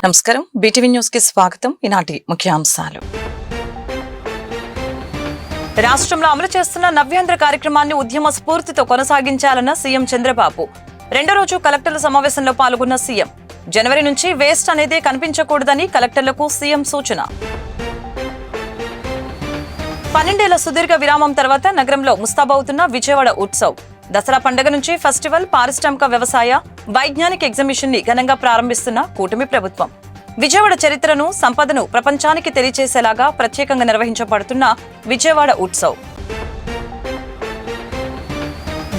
నమస్కారం BTV news కి స్వాగతం. ఈనాటి ముఖ్యాంశాలు. రాష్ట్రంలో అమలు చేస్తున్న నవ్యాంధ్ర కార్యక్రమాన్ని ఉద్యమ స్ఫూర్తితో కొనసాగించాలన్న సీఎం చంద్రబాబు. రెండో రోజు కలెక్టర్ల సమావేశంలో పాల్గొన్న సీఎం. జనవరి నుంచి వేస్ట్ అనేది కనిపించకూడదని కలెక్టర్లకు సీఎం సూచన. 12 ఏళ్ల సుదీర్ఘ విరామం తర్వాత నగరంలో ముస్తాబవుతున్న విజయవాడ ఉత్సవ్. దసరా పండుగ నుంచి ఫెస్టివల్, పారిశ్రామిక, వ్యవసాయ, వైజ్ఞానిక ఎగ్జిబిషన్ ని ఘనంగా ప్రారంభిస్తున్న కూటమి ప్రభుత్వం. విజయవాడ చరిత్రను, సంపదను ప్రపంచానికి తెలియజేసేలాగా ప్రత్యేకంగా నిర్వహించబడుతున్న విజయవాడ ఉత్సవ్.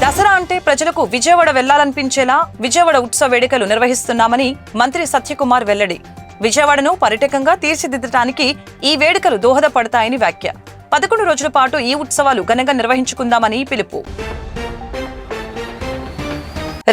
దసరా అంటే ప్రజలకు విజయవాడ వెళ్లాలనిపించేలా విజయవాడ ఉత్సవ వేడుకలు నిర్వహిస్తున్నామని మంత్రి సత్యకుమార్ వెల్లడి. విజయవాడను పర్యాటకంగా తీర్చిదిద్దడానికి ఈ వేడుకలు దోహదపడతాయని వ్యాఖ్య. 11 రోజుల పాటు ఈ ఉత్సవాలు ఘనంగా నిర్వహించుకుందామని పిలుపు.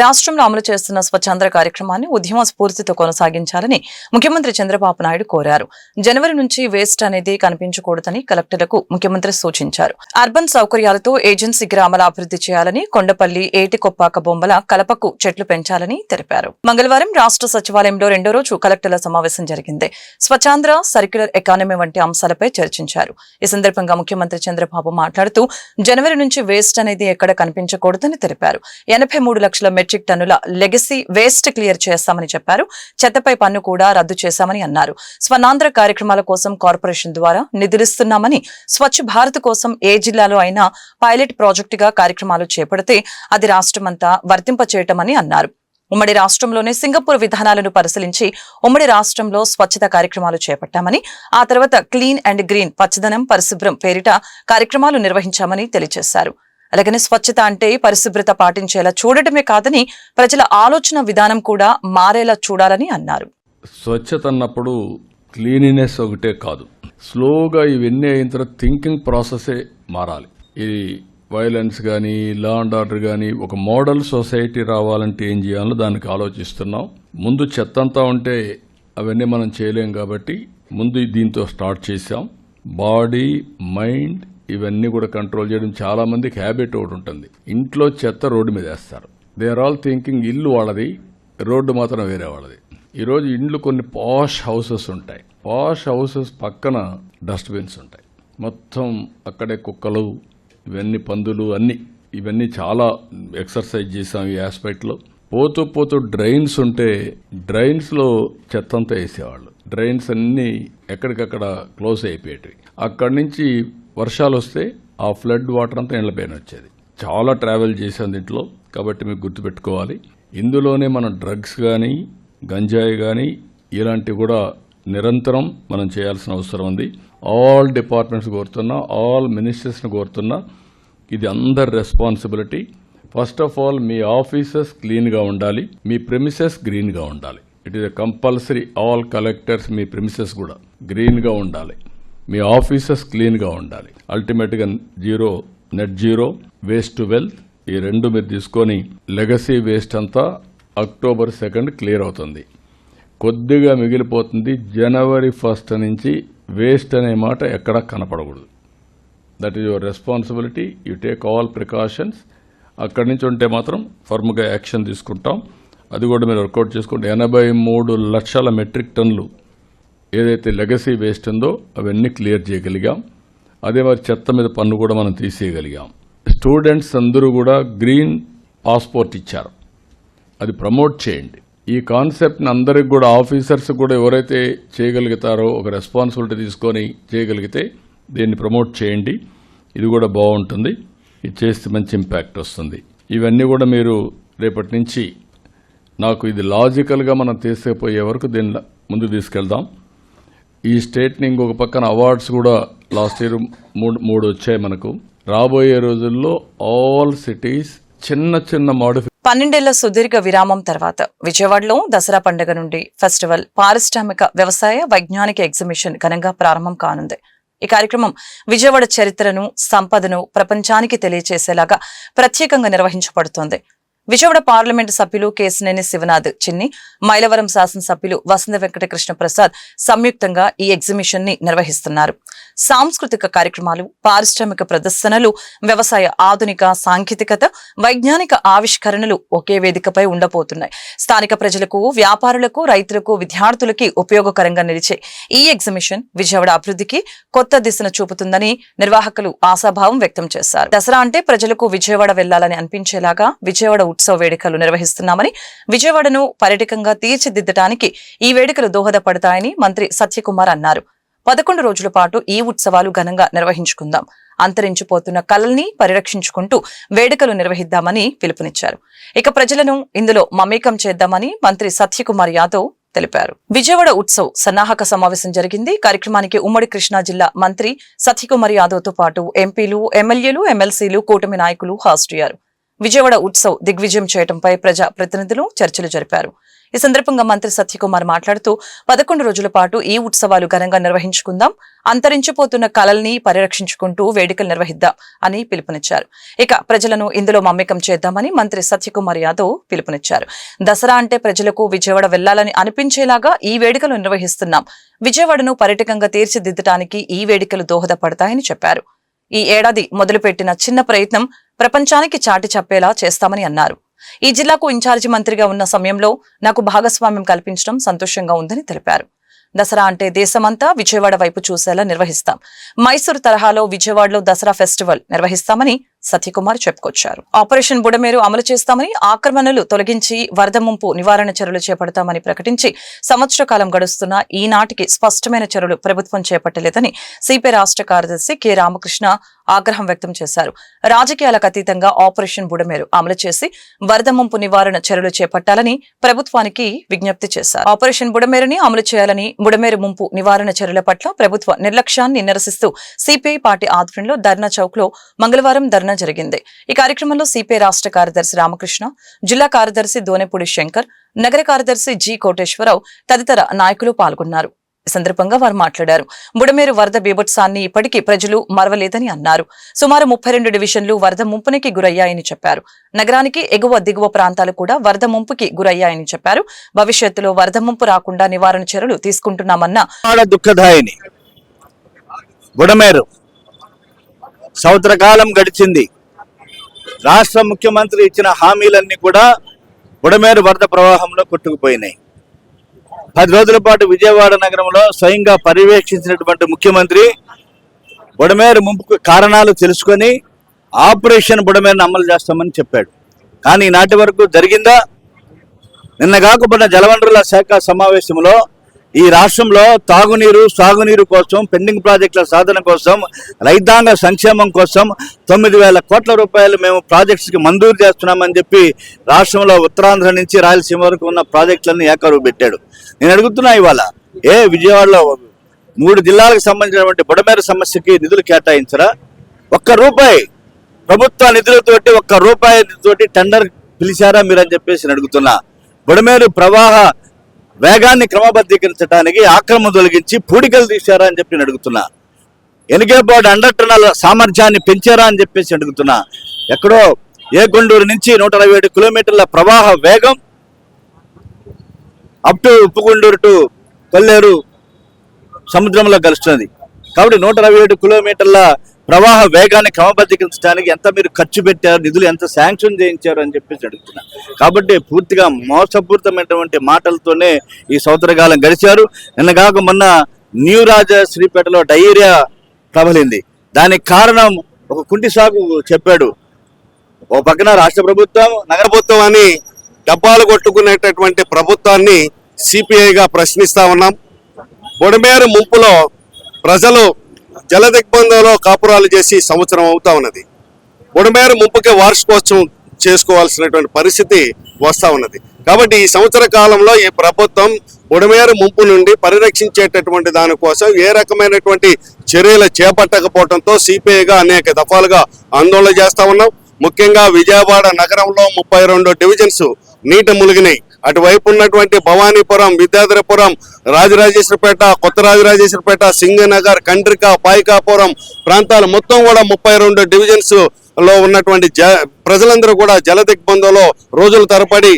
రాష్ట్రంలో అమలు చేస్తున్న స్వచ్ఛాంధ్ర కార్యక్రమాన్ని ఉద్యమ స్ఫూర్తితో కొనసాగించాలని ముఖ్యమంత్రి చంద్రబాబు నాయుడు కోరారు. జనవరి నుంచి వేస్ట్ అనేది కనిపించకూడదని కలెక్టర్లకు ముఖ్యమంత్రి సూచించారు. అర్బన్ సౌకర్యాలతో ఏజెన్సీ గ్రామాల అభివృద్ధి చేయాలని, కొండపల్లి, ఏటికొప్పాక బొమ్మల కలపకు చెట్లు పెంచాలని తెలిపారు. మంగళవారం రాష్ట్ర సచివాలయంలో రెండో రోజు కలెక్టర్ల సమావేశం జరిగింది. స్వచ్ఛాంధ్ర, సర్క్యులర్ ఎకానమీ వంటి అంశాలపై చర్చించారు. ఈ సందర్భంగా ముఖ్యమంత్రి చంద్రబాబు మాట్లాడుతూ జనవరి నుంచి వేస్ట్ అనేది ఎక్కడ కనిపించకూడదని తెలిపారు. 83 లక్షల మెట్రిక్ టన్నుల లెగసీ వేస్ట్ క్లియర్ చేస్తామని చెప్పారు. చెత్తపై పన్ను కూడా రద్దు చేశామని అన్నారు. స్వర్ణాంధ్ర కార్యక్రమాల కోసం కార్పొరేషన్ ద్వారా నిధులిస్తున్నామని, స్వచ్ఛ భారత్ కోసం ఏ జిల్లాలో అయినా పైలట్ ప్రాజెక్టుగా కార్యక్రమాలు చేపడితే అది రాష్ట్రమంతా వర్తింపచేయటమని అన్నారు. ఉమ్మడి రాష్ట్రంలోనే సింగపూర్ విధానాలను పరిశీలించి ఉమ్మడి రాష్ట్రంలో స్వచ్ఛత కార్యక్రమాలు చేపట్టామని, ఆ తర్వాత క్లీన్ అండ్ గ్రీన్, పచ్చదనం, పరిశుభ్రం పేరిట కార్యక్రమాలు నిర్వహించామని తెలియజేశారు. అలాగనే స్వచ్ఛత అంటే పరిశుభ్రత పాటించేలా చూడటమే కాదని ప్రజల ఆలోచన విధానం కూడా మారేలా చూడాలని అన్నారు. స్వచ్ఛత అన్నప్పుడు క్లీనినెస్ ఒకటే కాదు, స్లోగా ఇవన్నీ అయిన తర్వాత థింకింగ్ ప్రాసెసే మారాలి. ఇది వైలెన్స్ కానీ, లా అండ్ ఆర్డర్ కానీ ఒక మోడల్ సొసైటీ రావాలంటే ఏం చేయాలో దానికి ఆలోచిస్తున్నాం. ముందు చెత్త అంతా ఉంటే అవన్నీ మనం చేయలేం కాబట్టి ముందు దీంతో స్టార్ట్ చేశాం. బాడీ, మైండ్ ఇవన్నీ కూడా కంట్రోల్ చేయడం. చాలా మందికి హ్యాబిట్ ఒకటి ఉంటుంది, ఇంట్లో చెత్త రోడ్డు మీద వేస్తారు. దే ఆర్ ఆల్ థింకింగ్ ఇల్లు వాళ్ళది, రోడ్డు మాత్రం వేరే వాళ్ళది. ఈరోజు ఇండ్లు కొన్ని పాష్ హౌసెస్ ఉంటాయి, పాష్ హౌసెస్ పక్కన డస్ట్బిన్స్ ఉంటాయి. మొత్తం అక్కడే కుక్కలు, ఇవన్నీ పందులు, అన్ని ఇవన్నీ చాలా ఎక్సర్సైజ్ చేసాం ఈ ఆస్పెక్ట్లో. పోతూ పోతూ డ్రైన్స్ ఉంటే డ్రైన్స్లో చెత్త అంతా వేసేవాళ్ళు. డ్రైన్స్ అన్నీ ఎక్కడికక్కడ క్లోజ్ అయిపోయేటివి. అక్కడి నుంచి వర్షాలు వస్తే ఆ ఫ్లడ్ వాటర్ అంతా ఇళ్లపైన వచ్చేది. చాలా ట్రావెల్ చేసాం దీంట్లో, కాబట్టి మీకు గుర్తుపెట్టుకోవాలి. ఇందులోనే మనం డ్రగ్స్ కానీ, గంజాయి కానీ ఇలాంటివి కూడా నిరంతరం మనం చేయాల్సిన అవసరం ఉంది. ఆల్ డిపార్ట్మెంట్స్ కోరుతున్నా, ఆల్ మినిస్టర్స్ని కోరుతున్నా, ఇది అందరి responsibility. First of all me offices క్లీన్గా ఉండాలి, మీ ప్రెమిసెస్ గ్రీన్గా ఉండాలి. It is a compulsory. All collectors me premises కూడా గ్రీన్గా ఉండాలి, మీ ఆఫీసెస్ క్లీన్గా ఉండాలి. అల్టిమేట్గా net zero, waste to wealth, ఈ రెండు మీరు తీసుకొని లెగసీ వేస్ట్ అంతా అక్టోబర్ 2 క్లియర్ అవుతుంది. కొద్దిగా మిగిలిపోతుంది. జనవరి 1 నుంచి వేస్ట్ అనే మాట ఎక్కడా కనపడకూడదు. That is your responsibility. You take all precautions. అక్కడి నుంచి ఉంటే మాత్రం ఫర్మ్గా యాక్షన్ తీసుకుంటాం. అది కూడా మీరు వర్కౌట్ చేసుకోండి. 83 లక్షల మెట్రిక్ టన్నులు ఏదైతే లెగసీ వేస్ట్ ఉందో అవన్నీ క్లియర్ చేయగలిగాం. అదే మరి చెత్త మీద పన్ను కూడా మనం తీసేయగలిగాం. స్టూడెంట్స్ అందరూ కూడా గ్రీన్ పాస్పోర్ట్ ఇచ్చారు, అది ప్రమోట్ చేయండి. ఈ కాన్సెప్ట్ని అందరికి కూడా, ఆఫీసర్స్ కూడా ఎవరైతే చేయగలుగుతారో, ఒక రెస్పాన్సిబిలిటీ తీసుకొని చేయగలిగితే దీన్ని ప్రమోట్ చేయండి. ఇది కూడా బాగుంటుంది. ఇది చేస్తే మంచి ఇంపాక్ట్ వస్తుంది. ఇవన్నీ కూడా మీరు రేపటి నుంచి నాకు ఇది లాజికల్గా మనం తీసుకుపోయే వరకు దీన్ని ముందు తీసుకెళ్దాం. ఈ స్టేట్ని ఇంకొక పక్కన అవార్డ్స్ కూడా లాస్ట్ ఇయర్ మూడు వచ్చాయి మనకు. రాబోయే రోజుల్లో ఆల్ సిటీస్ చిన్న చిన్న 12 ఏళ్ల సుదీర్ఘ విరామం తర్వాత విజయవాడలో దసరా పండుగ నుండి ఫెస్టివల్, పారిశ్రామిక, వ్యవసాయ, వైజ్ఞానిక ఎగ్జిబిషన్ ఘనంగా ప్రారంభం కానుంది. ఈ కార్యక్రమం విజయవాడ చరిత్రను, సంపదను ప్రపంచానికి తెలియజేసేలాగా ప్రత్యేకంగా నిర్వహించబడుతోంది. విజయవాడ పార్లమెంటు సభ్యులు కేశినేని శివనాథ్ చిన్ని, మైలవరం శాసనసభ్యులు వసంత వెంకట కృష్ణ ప్రసాద్ సంయుక్తంగా ఈ ఎగ్జిబిషన్ ని నిర్వహిస్తున్నారు. సాంస్కృతిక కార్యక్రమాలు, పారిశ్రామిక ప్రదర్శనలు, వ్యవసాయ ఆధునిక సాంకేతికత, వైజ్ఞానిక ఆవిష్కరణలు ఒకే వేదికపై ఉండబోతున్నాయి. స్థానిక ప్రజలకు, వ్యాపారులకు, రైతులకు, విద్యార్థులకి ఉపయోగకరంగా నిలిచే ఈ ఎగ్జిబిషన్ విజయవాడ అభివృద్ధికి కొత్త దిశను చూపుతుందని నిర్వాహకులు ఆశాభావం వ్యక్తం చేశారు. దసరా అంటే ప్రజలకు విజయవాడ వెళ్లాలని అనిపించేలాగా విజయవాడ ఉత్సవ వేడుకలు నిర్వహిస్తున్నామని, విజయవాడను పర్యాటకంగా తీర్చిదిద్దడానికి ఈ వేడుకలు దోహదపడతాయని మంత్రి సత్యకుమార్ అన్నారు. 11 రోజుల పాటు ఈ ఉత్సవాలు ఘనంగా నిర్వహించుకుందాం, అంతరించిపోతున్న కళల్ని పరిరక్షించుకుంటూ వేడుకలు నిర్వహిద్దామని పిలుపునిచ్చారు. ఇక ప్రజలను ఇందులో మమేకం చేద్దామని మంత్రి సత్యకుమార్ యాదవ్ తెలిపారు. విజయవాడ ఉత్సవ్ సన్నాహక సమావేశం జరిగింది. కార్యక్రమానికి ఉమ్మడి కృష్ణా జిల్లా మంత్రి సత్యకుమార్ యాదవ్ తో పాటు ఎంపీలు, ఎమ్మెల్యేలు, ఎమ్మెల్సీలు, కూటమి నాయకులు హాజరయ్యారు. విజయవాడ ఉత్సవ్ దిగ్విజయం చేయడంపై ప్రజా ప్రతినిధులు చర్చలు జరిపారు. ఈ సందర్భంగా మంత్రి సత్యకుమార్ మాట్లాడుతూ 11 రోజుల పాటు ఈ ఉత్సవాలు ఘనంగా నిర్వహించుకుందాం, అంతరించిపోతున్న కళల్ని పరిరక్షించుకుంటూ వేడుకలు నిర్వహిద్దాం అని పిలుపునిచ్చారు. ఇక ప్రజలను ఇందులో మమేకం చేద్దామని మంత్రి సత్యకుమార్ యాదవ్ పిలుపునిచ్చారు. దసరా అంటే ప్రజలకు విజయవాడ వెళ్లాలని అనిపించేలాగా ఈ వేడుకలు నిర్వహిస్తున్నాం. విజయవాడను పర్యాటకంగా తీర్చిదిద్దడానికి ఈ వేడుకలు దోహదపడతాయని చెప్పారు. ఈ ఏడాది మొదలుపెట్టిన చిన్న ప్రయత్నం ప్రపంచానికి చాటి చెప్పేలా చేస్తామని అన్నారు. ఈ జిల్లాకు ఇన్ఛార్జి మంత్రిగా ఉన్న సమయంలో నాకు భాగస్వామ్యం కల్పించడం సంతోషంగా ఉందని తెలిపారు. దసరా అంటే దేశమంతా విజయవాడ వైపు చూసేలా నిర్వహిస్తాం. మైసూరు తరహాలో విజయవాడలో దసరా ఫెస్టివల్ నిర్వహిస్తామని సత్యకుమార్ చెప్పుకొచ్చారు. ఆపరేషన్ బుడమేరు అమలు చేస్తామని, ఆక్రమణలు తొలగించి వరద ముంపు నివారణ చర్యలు చేపడతామని ప్రకటించి సంవత్సర కాలం గడుస్తున్నా ఈనాటికి స్పష్టమైన చర్యలు ప్రభుత్వం చేపట్టలేదని సిపిఐ రాష్ట్ర కార్యదర్శి కె రామకృష్ణ ఆగ్రహం వ్యక్తం చేశారు. రాజకీయాలకు అతీతంగా ఆపరేషన్ బుడమేరు అమలు చేసి వరద ముంపు నివారణ చర్యలు చేపట్టాలని ప్రభుత్వానికి విజ్ఞప్తి చేశారు. ఆపరేషన్ బుడమేరుని అమలు చేయాలని, బుడమేరు ముంపు నివారణ చర్యల పట్ల ప్రభుత్వ నిర్లక్ష్యాన్ని నిరసిస్తూ సిపిఐ పార్టీ ఆధ్వర్యంలో ధర్నా చౌక్ లో మంగళవారం ధర్నా జరిగింది. ఈ కార్యక్రమంలో సిపిఐ రాష్ట్ర కార్యదర్శి రామకృష్ణ, జిల్లా కార్యదర్శి దోనెపూడి శంకర్, నగర కార్యదర్శి జి కోటేశ్వరరావు తదితర నాయకులు పాల్గొన్నారు. ఈ సందర్భంగా వారు మాట్లాడారు. బుడమేరు వరద బీభత్సాన్ని ఇప్పటికీ ప్రజలు మరవలేదని అన్నారు. సుమారు 32 డివిజన్లు వరద ముంపునికి గురయ్యాయని చెప్పారు. నగరానికి ఎగువ దిగువ ప్రాంతాలు కూడా వరద ముంపుకి గురయ్యాయని చెప్పారు. భవిష్యత్తులో వరద ముంపు రాకుండా నివారణ చర్యలు తీసుకుంటున్నామన్న దుఃఖదాయిని బుడమేరు సంవత్సర కాలం గడిచింది. రాష్ట్ర ముఖ్యమంత్రి ఇచ్చిన హామీలన్నీ కూడా బుడమేరు వరద ప్రవాహంలో కొట్టుకుపోయినాయి. 10 రోజుల పాటు విజయవాడ నగరంలో స్వయంగా పర్యవేక్షించినటువంటి ముఖ్యమంత్రి బుడమేరు ముంపుకు కారణాలు తెలుసుకొని ఆపరేషన్ బుడమేరును అమలు చేస్తామని చెప్పాడు. కానీ నాటి వరకు జరిగిందా? నిన్న కాకపోయిన జలవనరుల శాఖ సమావేశంలో ఈ రాష్ట్రంలో తాగునీరు, సాగునీరు కోసం, పెండింగ్ ప్రాజెక్టుల సాధన కోసం, రైతాంగ సంక్షేమం కోసం 9,000 కోట్ల రూపాయలు మేము ప్రాజెక్ట్స్కి మంజూరు చేస్తున్నామని చెప్పి రాష్ట్రంలో ఉత్తరాంధ్ర నుంచి రాయలసీమ వరకు ఉన్న ప్రాజెక్టులన్నీ ఏకరువు పెట్టాడు. నేను అడుగుతున్నా, ఇవాళ విజయవాడలో 3 జిల్లాలకు సంబంధించినటువంటి బుడమేరు సమస్యకి నిధులు కేటాయించరా? ₹1 ప్రభుత్వ నిధులతోటి, ₹1 టెండర్ పిలిచారా మీరని చెప్పేసి నేను అడుగుతున్నా. బుడమేరు ప్రవాహ వేగాన్ని క్రమబద్ధీకరించడానికి ఆక్రమణ తొలగించి పూడికలు తీశారా అని చెప్పి అడుగుతున్నా. ఎనికేపాడు అండర్ టన్నల్ సామర్థ్యాన్ని పెంచారా అని చెప్పేసి అడుగుతున్నా. ఎక్కడో ఏకొండూరు నుంచి 127 కిలోమీటర్ల ప్రవాహ వేగం అప్ టు ఉప్పుగుండూరు టు కొల్లేరు సముద్రంలో కలుస్తుంది. కాబట్టి 127 కిలోమీటర్ల ప్రవాహ వేగాన్ని క్రమబద్ధీకరించడానికి ఎంత మీరు ఖర్చు పెట్టారు, నిధులు ఎంత శాంక్షన్ చేయించారు అని చెప్పేసి అడుగుతున్నా. కాబట్టి పూర్తిగా మోసపూరితమైనటువంటి మాటలతోనే ఈ సంవత్సరకాలం గడిచారు. నిన్న కాక మొన్న న్యూ రాజశ్రీపేటలో డయేరియా ప్రబలింది. దానికి కారణం ఒక కుంటి సాగు చెప్పాడు. ఓ పక్కన రాష్ట్ర ప్రభుత్వం, నగర ప్రభుత్వం అని డబ్బాలు కొట్టుకునేటటువంటి ప్రభుత్వాన్ని సిపిఐగా ప్రశ్నిస్తా ఉన్నాం. బుడమేరు ముంపులో ప్రజలు జల దిగ్బంధంలో కాపురాలు చేసి సంవత్సరం అవుతా ఉన్నది. బుడమేరు ముంపుకి వార్షికోత్సవం చేసుకోవాల్సినటువంటి పరిస్థితి వస్తా ఉన్నది. కాబట్టి ఈ సంవత్సర కాలంలో ఈ ప్రభుత్వం బుడమేరు ముంపు నుండి పరిరక్షించేటటువంటి దానికోసం ఏ రకమైనటువంటి చర్యలు చేపట్టకపోవడంతో సిపిఐగా అనేక దఫాలుగా ఆందోళన చేస్తా ఉన్నాం. ముఖ్యంగా విజయవాడ నగరంలో 32 డివిజన్స్ నీట మునిగినాయి. అటువైపు ఉన్నటువంటి భవానీపురం, విద్యాధరపురం, రాజరాజేశ్వరపేట, కొత్త రాజరాజేశ్వరపేట, సింగనగర్, కండ్రిక, పాయికాపురం ప్రాంతాలు మొత్తం కూడా 32 డివిజన్స్ లో ఉన్నటువంటి ప్రజలందరూ కూడా జలదిగ్బంధంలో రోజుల తరబడి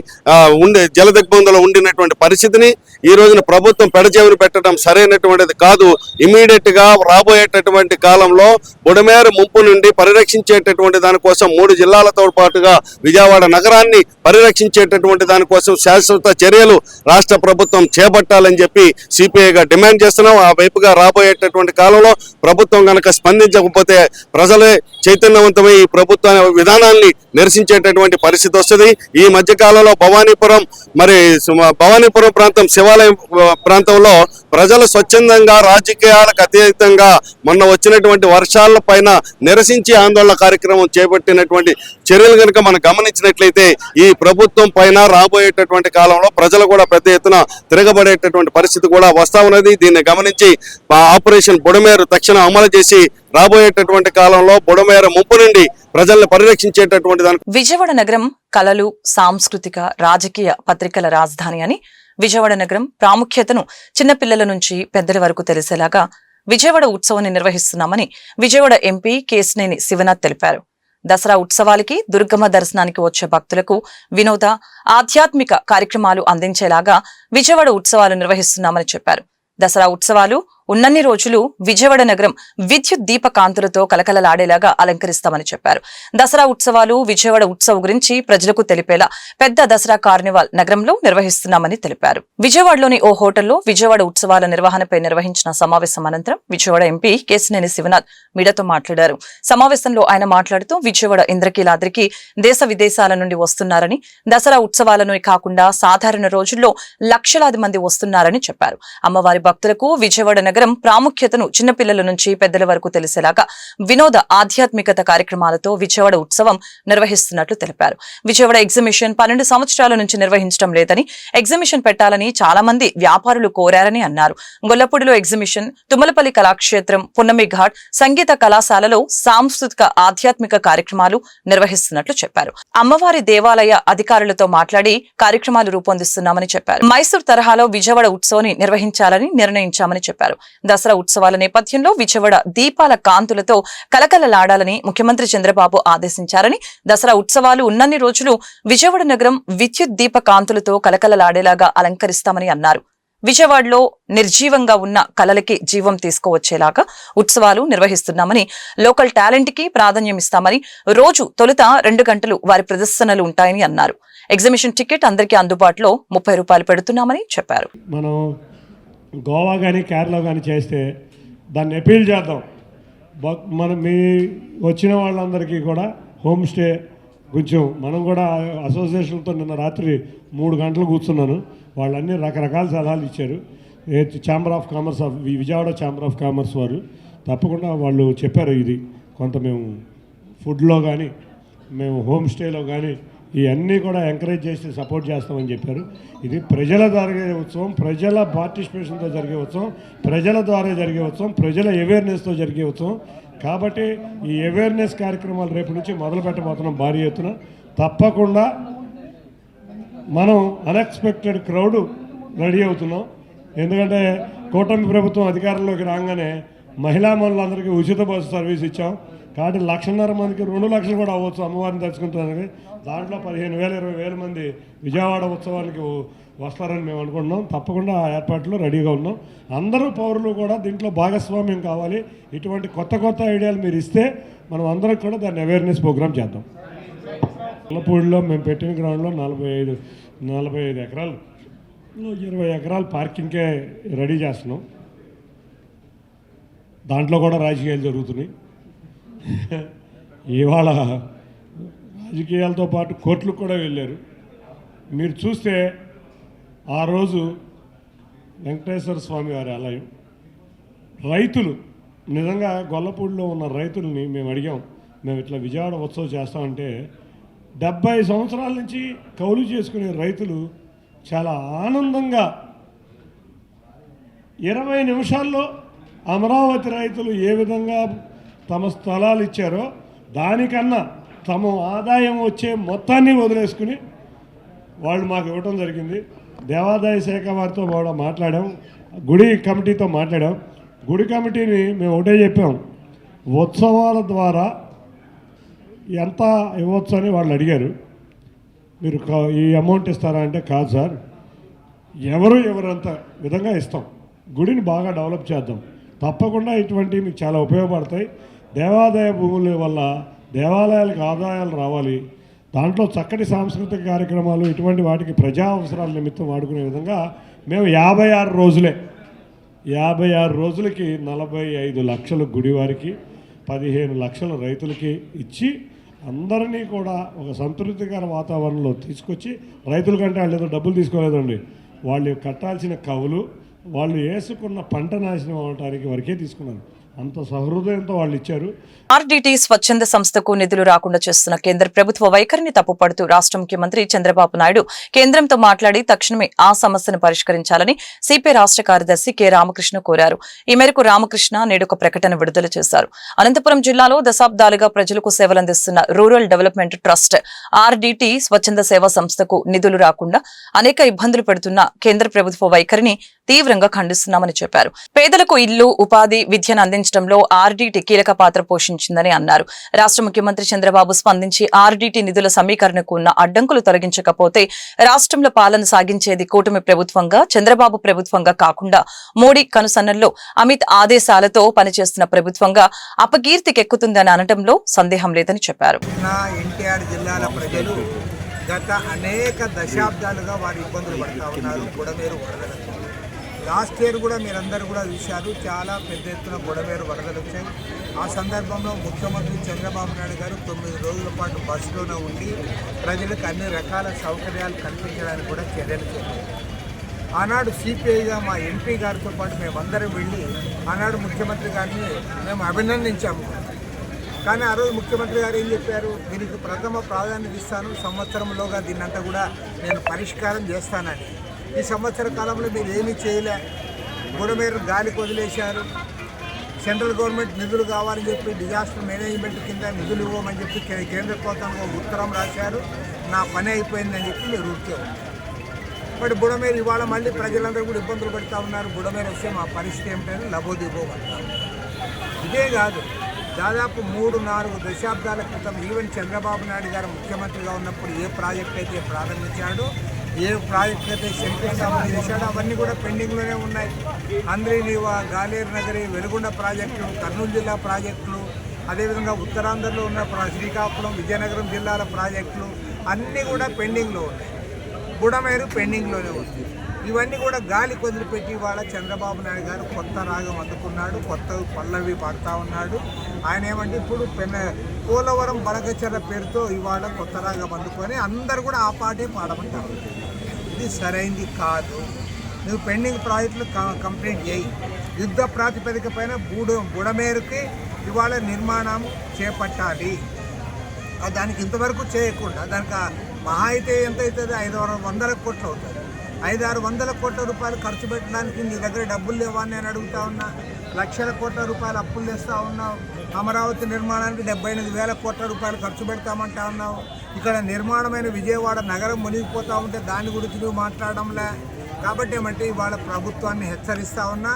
జలదిగ్బంధంలో ఉండినటువంటి పరిస్థితిని ఈ రోజున ప్రభుత్వం పెడచెవిన పెట్టడం సరైనటువంటిది కాదు. ఇమీడియట్ గా రాబోయేటటువంటి కాలంలో బుడమేరు ముంపు నుండి పరిరక్షించేటటువంటి దానికోసం 3 జిల్లాలతో పాటుగా విజయవాడ నగరాన్ని పరిరక్షించేటటువంటి దానికోసం శాశ్వత చర్యలు రాష్ట్ర ప్రభుత్వం చేపట్టాలని చెప్పి సిపిఐగా డిమాండ్ చేస్తున్నాం. ఆ వైపుగా రాబోయేటటువంటి కాలంలో ప్రభుత్వం కనుక స్పందించకపోతే ప్రజలే చైతన్యవంతమై ఈ ప్రభుత్వ విధానాన్ని నిరసించేటటువంటి పరిస్థితి వస్తుంది. ఈ మధ్య కాలంలో భవానీపురం ప్రాంతం శివాలయం ప్రాంతంలో ప్రజలు స్వచ్ఛందంగా రాజకీయాలకు అతీతంగా మొన్న వచ్చినటువంటి వర్షాల పైన నిరసించి ఆందోళన కార్యక్రమం చేపట్టినటువంటి చర్యలు కనుక మనం గమనించినట్లయితే ఈ ప్రభుత్వం పైన రాబోయేటటువంటి కాలంలో ప్రజలు కూడా పెద్ద ఎత్తున తిరగబడేటటువంటి పరిస్థితి కూడా వస్తా ఉన్నది. దీన్ని గమనించి ఆపరేషన్ బుడమేరు తక్షణం అమలు చేసి రాబోయేటటువంటి కాలంలో బుడమేరు ముంపు నుండి ప్రజలను పరిరక్షించేటటువంటి విజయవాడ నగరం కళలు, సాంస్కృతిక, రాజకీయ పత్రికల రాజధాని అని విజయవాడ నగరం ప్రాముఖ్యతను చిన్నపిల్లల నుంచి పెద్దల వరకు తెలిసేలాగా విజయవాడ ఉత్సవాన్ని నిర్వహిస్తున్నామని విజయవాడ ఎంపీ కేశినేని శివనాథ్ తెలిపారు. దసరా ఉత్సవాలకి, దుర్గమ్మ దర్శనానికి వచ్చే భక్తులకు వినోద, ఆధ్యాత్మిక కార్యక్రమాలు అందించేలాగా విజయవాడ ఉత్సవాలు నిర్వహిస్తున్నామని చెప్పారు. దసరా ఉత్సవాలు ఉన్నన్ని రోజులు విజయవాడ నగరం విద్యుత్ దీప కాంతులతో కలకలలాడేలాగా అలంకరిస్తామని చెప్పారు. దసరా ఉత్సవాలు, విజయవాడ ఉత్సవం గురించి ప్రజలకు తెలిపేలా పెద్ద దసరా కార్నివాల్ నగరంలో నిర్వహిస్తున్నామని తెలిపారు. విజయవాడలోని ఓ హోటల్లో విజయవాడ ఉత్సవాల నిర్వహణపై నిర్వహించిన సమావేశం అనంతరం విజయవాడ ఎంపీ కేశినేని శివనాథ్ మీడియాతో మాట్లాడారు. సమావేశంలో ఆయన మాట్లాడుతూ విజయవాడ ఇంద్రకీలాద్రికి దేశ విదేశాల నుండి వస్తున్నారని, దసరా ఉత్సవాలను కాకుండా సాధారణ రోజుల్లో లక్షలాది మంది వస్తున్నారని చెప్పారు. అమ్మవారి భక్తులకు విజయవాడ నగరం ప్రాముఖ్యతను చిన్నపిల్లల నుంచి పెద్దల వరకు తెలిసేలాగా వినోద, ఆధ్యాత్మికత కార్యక్రమాలతో విజయవాడ ఉత్సవం నిర్వహిస్తున్నట్లు తెలిపారు. విజయవాడ ఎగ్జిబిషన్ 12 సంవత్సరాల నుంచి నిర్వహించడం లేదని, ఎగ్జిబిషన్ పెట్టాలని చాలా మంది వ్యాపారులు కోరారని అన్నారు. గొల్లపూడిలో ఎగ్జిబిషన్, తుమ్మలపల్లి కళాక్షేత్రం, పున్నమి ఘాట్ సంగీత కళాశాలలో సాంస్కృతిక, ఆధ్యాత్మిక కార్యక్రమాలు నిర్వహిస్తున్నట్లు చెప్పారు. అమ్మవారి దేవాలయ అధికారులతో మాట్లాడి కార్యక్రమాలు రూపొందిస్తున్నామని చెప్పారు. మైసూర్ తరహాలో విజయవాడ ఉత్సవాన్ని నిర్వహించాలని నిర్ణయించామని చెప్పారు. దసరా ఉత్సవాల నేపథ్యంలో విజయవాడ దీపాల కాంతులతో కలకలలాడాలని ముఖ్యమంత్రి చంద్రబాబు ఆదేశించారని, దసరా ఉత్సవాలు ఉన్నన్ని రోజులు విజయవాడ నగరం విద్యుత్ దీప కాంతులతో కలకలలాడేలాగా అలంకరిస్తామని అన్నారు. విజయవాడలో నిర్జీవంగా ఉన్న కళలకి జీవం తీసుకువచ్చేలాగా ఉత్సవాలు నిర్వహిస్తున్నామని, లోకల్ టాలెంట్ కి ప్రాధాన్యం ఇస్తామని, రోజు తొలుత 2 గంటలు వారి ప్రదర్శనలు ఉంటాయని అన్నారు. ఎగ్జిబిషన్ టికెట్ అందరికీ అందుబాటులో 30 రూపాయలు పెడుతున్నామని చెప్పారు. మనం గోవా కానీ కేరళ కానీ చేస్తే దాన్ని అపీల్ చేద్దాం. మనం మీ వచ్చిన వాళ్ళందరికీ కూడా హోమ్ స్టే కొంచెం మనం కూడా అసోసియేషన్తో నిన్న రాత్రి 3 గంటలు కూర్చున్నాను. వాళ్ళన్నీ రకరకాల సలహాలు ఇచ్చారు. Chamber of commerce Vijayawada chamber of commerce వారు తప్పకుండా వాళ్ళు చెప్పారు, ఇది కొంత మేము ఫుడ్లో కానీ మేము హోమ్ స్టేలో కానీ ఇవన్నీ కూడా ఎంకరేజ్ చేసి సపోర్ట్ చేస్తామని చెప్పారు. ఇది ప్రజల జరిగే ఉత్సవం, ప్రజల పార్టిసిపేషన్తో జరిగే ఉత్సవం, ప్రజల ద్వారా జరిగే ఉత్సవం, ప్రజల అవేర్నెస్తో జరిగే ఉత్సవం. కాబట్టి ఈ అవేర్నెస్ కార్యక్రమాలు రేపు నుంచి మొదలు పెట్టబోతున్నాం భారీ ఎత్తున. తప్పకుండా మనం అన్ఎక్స్పెక్టెడ్ క్రౌడ్ రెడీ అవుతున్నాం. ఎందుకంటే కూటమి ప్రభుత్వం అధికారంలోకి రాగానే మహిళా మనులందరికీ ఉచిత బస్సు సర్వీస్ ఇచ్చాం. కాబట్టి 1,50,000 మందికి 2 లక్షలు కూడా అవ్వచ్చు అమ్మవారిని దర్శించుకుంటానికి. దాంట్లో 15,000-20,000 మంది విజయవాడ ఉత్సవానికి వస్తారని మేము అనుకుంటున్నాం. తప్పకుండా ఆ ఏర్పాట్లు రెడీగా ఉన్నాం. అందరూ పౌరులు కూడా దీంట్లో భాగస్వామ్యం కావాలి. ఇటువంటి కొత్త ఐడియాలు మీరు ఇస్తే మనం అందరం కూడా దాన్ని అవేర్నెస్ ప్రోగ్రామ్ చేద్దాం. గొల్లపూడిలో మేము పెట్టిన గ్రౌండ్లో 45 ఎకరాలు, 20 ఎకరాలు పార్కింగ్కే రెడీ చేస్తున్నాం. దాంట్లో కూడా రాజకీయాలు జరుగుతున్నాయి. ఇవాళ రాజకీయాలతో పాటు కోర్టులకు కూడా వెళ్ళారు. మీరు చూస్తే ఆ రోజు వెంకటేశ్వర స్వామి వారి ఆలయం రైతులు నిజంగా గొల్లపూడిలో ఉన్న రైతుల్ని మేము అడిగాం, మేము ఇట్లా విజయవాడ ఉత్సవం చేస్తామంటే 70 సంవత్సరాల నుంచి కౌలు చేసుకునే రైతులు చాలా ఆనందంగా 20 నిమిషాల్లో అమరావతి రైతులు ఏ విధంగా తమ స్థలాలు ఇచ్చారో దానికన్నా తమ ఆదాయం వచ్చే మొత్తాన్ని వదిలేసుకుని వాళ్ళు మాకు ఇవ్వటం జరిగింది. దేవాదాయ శాఖ వారితో కూడా మాట్లాడాం, గుడి కమిటీతో మాట్లాడాం. గుడి కమిటీని మేము ఒకటే చెప్పాం, ఉత్సవాల ద్వారా ఎంత ఇవ్వచ్చు అని వాళ్ళు అడిగారు. మీరు ఈ అమౌంట్ ఇస్తారా అంటే కాదు సార్, ఎవరంత విధంగా ఇస్తాం, గుడిని బాగా డెవలప్ చేద్దాం, తప్పకుండా ఇటువంటివి మీకు చాలా ఉపయోగపడతాయి. దేవాదాయ భూముల వల్ల దేవాలయాలకు ఆదాయాలు రావాలి, దాంట్లో చక్కటి సాంస్కృతిక కార్యక్రమాలు ఇటువంటి వాటికి ప్రజా అవసరాల నిమిత్తం వాడుకునే విధంగా మేము 56 రోజులకి 45 లక్షలు గుడివారికి, 15 లక్షలు రైతులకి ఇచ్చి అందరినీ కూడా ఒక సంతృప్తికర వాతావరణంలో తీసుకొచ్చి, రైతుల కంటే వాళ్ళు ఏదో డబ్బులు తీసుకోలేదండి, వాళ్ళు కట్టాల్సిన కవులు వాళ్ళు వేసుకున్న పంట నాశనం అవడానికి వరకే తీసుకున్నాను. అంత సహృదయంతో వాళ్ళు ఇచ్చారు. ఆర్డీటీ స్వచ్ఛంద సంస్థకు నిధులు రాకుండా చేస్తున్న కేంద్ర ప్రభుత్వ వైఖరిని తప్పుపడుతూ రాష్ట్ర ముఖ్యమంత్రి చంద్రబాబు నాయుడు కేంద్రంతో మాట్లాడి తక్షణమే ఆ సమస్యను పరిష్కరించాలని సిపిఐ రాష్ట్ర కార్యదర్శి కె రామకృష్ణ కోరారు. ఈ మేరకు రామకృష్ణ నేడు ఒక ప్రకటన విడుదల చేశారు. అనంతపురం జిల్లాలో దశాబ్దాలుగా ప్రజలకు సేవలందిస్తున్న రూరల్ డెవలప్మెంట్ ట్రస్ట్ ఆర్డీటీ స్వచ్ఛంద సేవా సంస్థకు నిధులు రాకుండా అనేక ఇబ్బందులు పెడుతున్న కేంద్ర ప్రభుత్వ వైఖరిని తీవ్రంగా ఖండిస్తున్నామని చెప్పారు. పేదలకు ఇల్లు, ఉపాధి, విద్యను అందించడంలో ఆర్డీటీ కీలక పాత్ర పోషించిందని అన్నారు. రాష్ట్ర ముఖ్యమంత్రి చంద్రబాబు స్పందించి ఆర్డీటీ నిధుల సమీకరణకు ఉన్న అడ్డంకులు తొలగించకపోతే రాష్ట్రంలో పాలన సాగించేది కూటమి ప్రభుత్వంగా, చంద్రబాబు ప్రభుత్వంగా కాకుండా మోడీ కనుసన్నల్లో అమిత్ ఆదేశాలతో పనిచేస్తున్న ప్రభుత్వంగా అపకీర్తికెక్కుతుందని అనటంలో సందేహం లేదని చెప్పారు. ఎన్టీఆర్ జిల్లాల ప్రజలు గత అనేక దశాబ్దాలుగా వారు ఇబ్బందులు పడుతూ ఉన్నారు. బుడమేరు వరదలు లాస్ట్ ఇయర్ కూడా మీరందరూ కూడా చూశారు, చాలా పెద్ద ఎత్తున బుడమేరు వరదలు వచ్చాయి. ఆ సందర్భంలో ముఖ్యమంత్రి చంద్రబాబు నాయుడు గారు 9 రోజుల పాటు బస్సులోనే ఉండి ప్రజలకు అన్ని రకాల సౌకర్యాలు కల్పించడానికి కూడా చర్యలు చేశారు. ఆనాడు సిపిఐగా మా ఎంపీ గారితో పాటు మేమందరం వెళ్ళి ఆనాడు ముఖ్యమంత్రి గారిని మేము అభినందించాము. కానీ ఆ రోజు ముఖ్యమంత్రి గారు ఏం చెప్పారు, దీనికి ప్రథమ ప్రాధాన్యత ఇస్తాను, సంవత్సరంలోగా దీన్నంతా కూడా నేను పరిష్కారం చేస్తానని. ఈ సంవత్సర కాలంలో మీరు ఏమీ చేయలే, బుడమేరు గాలికి వదిలేశారు. సెంట్రల్ గవర్నమెంట్ నిధులు కావాలని చెప్పి డిజాస్టర్ మేనేజ్మెంట్ కింద నిధులు ఇవ్వమని చెప్పి కేంద్ర ప్రభుత్వానికి ఉత్తరం రాశారు. నా పని అయిపోయిందని చెప్పి మీరు ఊరికేవారు. బట్ బుడమేరు ఇవాళ మళ్ళీ ప్రజలందరూ కూడా ఇబ్బందులు పడుతూ ఉన్నారు. బుడమేరు వస్తే మా పరిస్థితి ఏమిటని లబోదిబోమంటారు. ఇదే కాదు, దాదాపు 3-4 దశాబ్దాల క్రితం ఈవెన్ చంద్రబాబు నాయుడు గారు ముఖ్యమంత్రిగా ఉన్నప్పుడు ఏ ప్రాజెక్ట్ అయితే ప్రారంభించాడో, ఏ ప్రాజెక్ట్ అయితే శంకుస్థాపన చేశాడో అవన్నీ కూడా పెండింగ్లోనే ఉన్నాయి. అంద్రీనీవా, గాలేరు నగరి, వెలుగొండ ప్రాజెక్టులు, కర్నూలు జిల్లా ప్రాజెక్టులు, అదేవిధంగా ఉత్తరాంధ్రలో ఉన్న శ్రీకాకుళం, విజయనగరం జిల్లాల ప్రాజెక్టులు అన్నీ కూడా పెండింగ్లో ఉన్నాయి. బుడమేరు పెండింగ్లోనే ఉంది. ఇవన్నీ కూడా గాలి వదిలిపెట్టి ఇవాళ చంద్రబాబు నాయుడు గారు కొత్త రాగం అందుకున్నాడు, కొత్త పల్లవి పాడుతూ ఉన్నాడు. ఆయన ఏమంటే ఇప్పుడు పోలవరం బలగచెర్ల పేరుతో ఇవాళ కొత్త రాగం అందుకొని అందరు కూడా ఆ పాటే పాడమంటారు. ఇది సరైంది కాదు. నువ్వు పెండింగ్ ప్రాజెక్టులు కంప్లీట్ చేయి. యుద్ధ ప్రాతిపదిక పైన బుడమేరుకి ఇవాళ నిర్మాణం చేపట్టాలి. దానికి ఇంతవరకు చేయకుండా దానికి మహా అయితే ఎంత అవుతుంది, 500 కోట్లు అవుతుంది. 500-600 కోట్ల రూపాయలు ఖర్చు పెట్టడానికి నీ దగ్గర డబ్బులు లేవా అని నేను అడుగుతా ఉన్నా. లక్షల కోట్ల రూపాయలు అప్పులు తెస్తూ ఉన్నావు. అమరావతి నిర్మాణానికి 78,000 కోట్ల రూపాయలు ఖర్చు పెడతామంటా ఉన్నావు. ఇక్కడ నిర్మాణమైన విజయవాడ నగరం మునిగిపోతూ ఉంటే దాని గురించి నువ్వు మాట్లాడడంలే. కాబట్టి ఏమంటే ఇవాళ ప్రభుత్వాన్ని హెచ్చరిస్తూ ఉన్నా.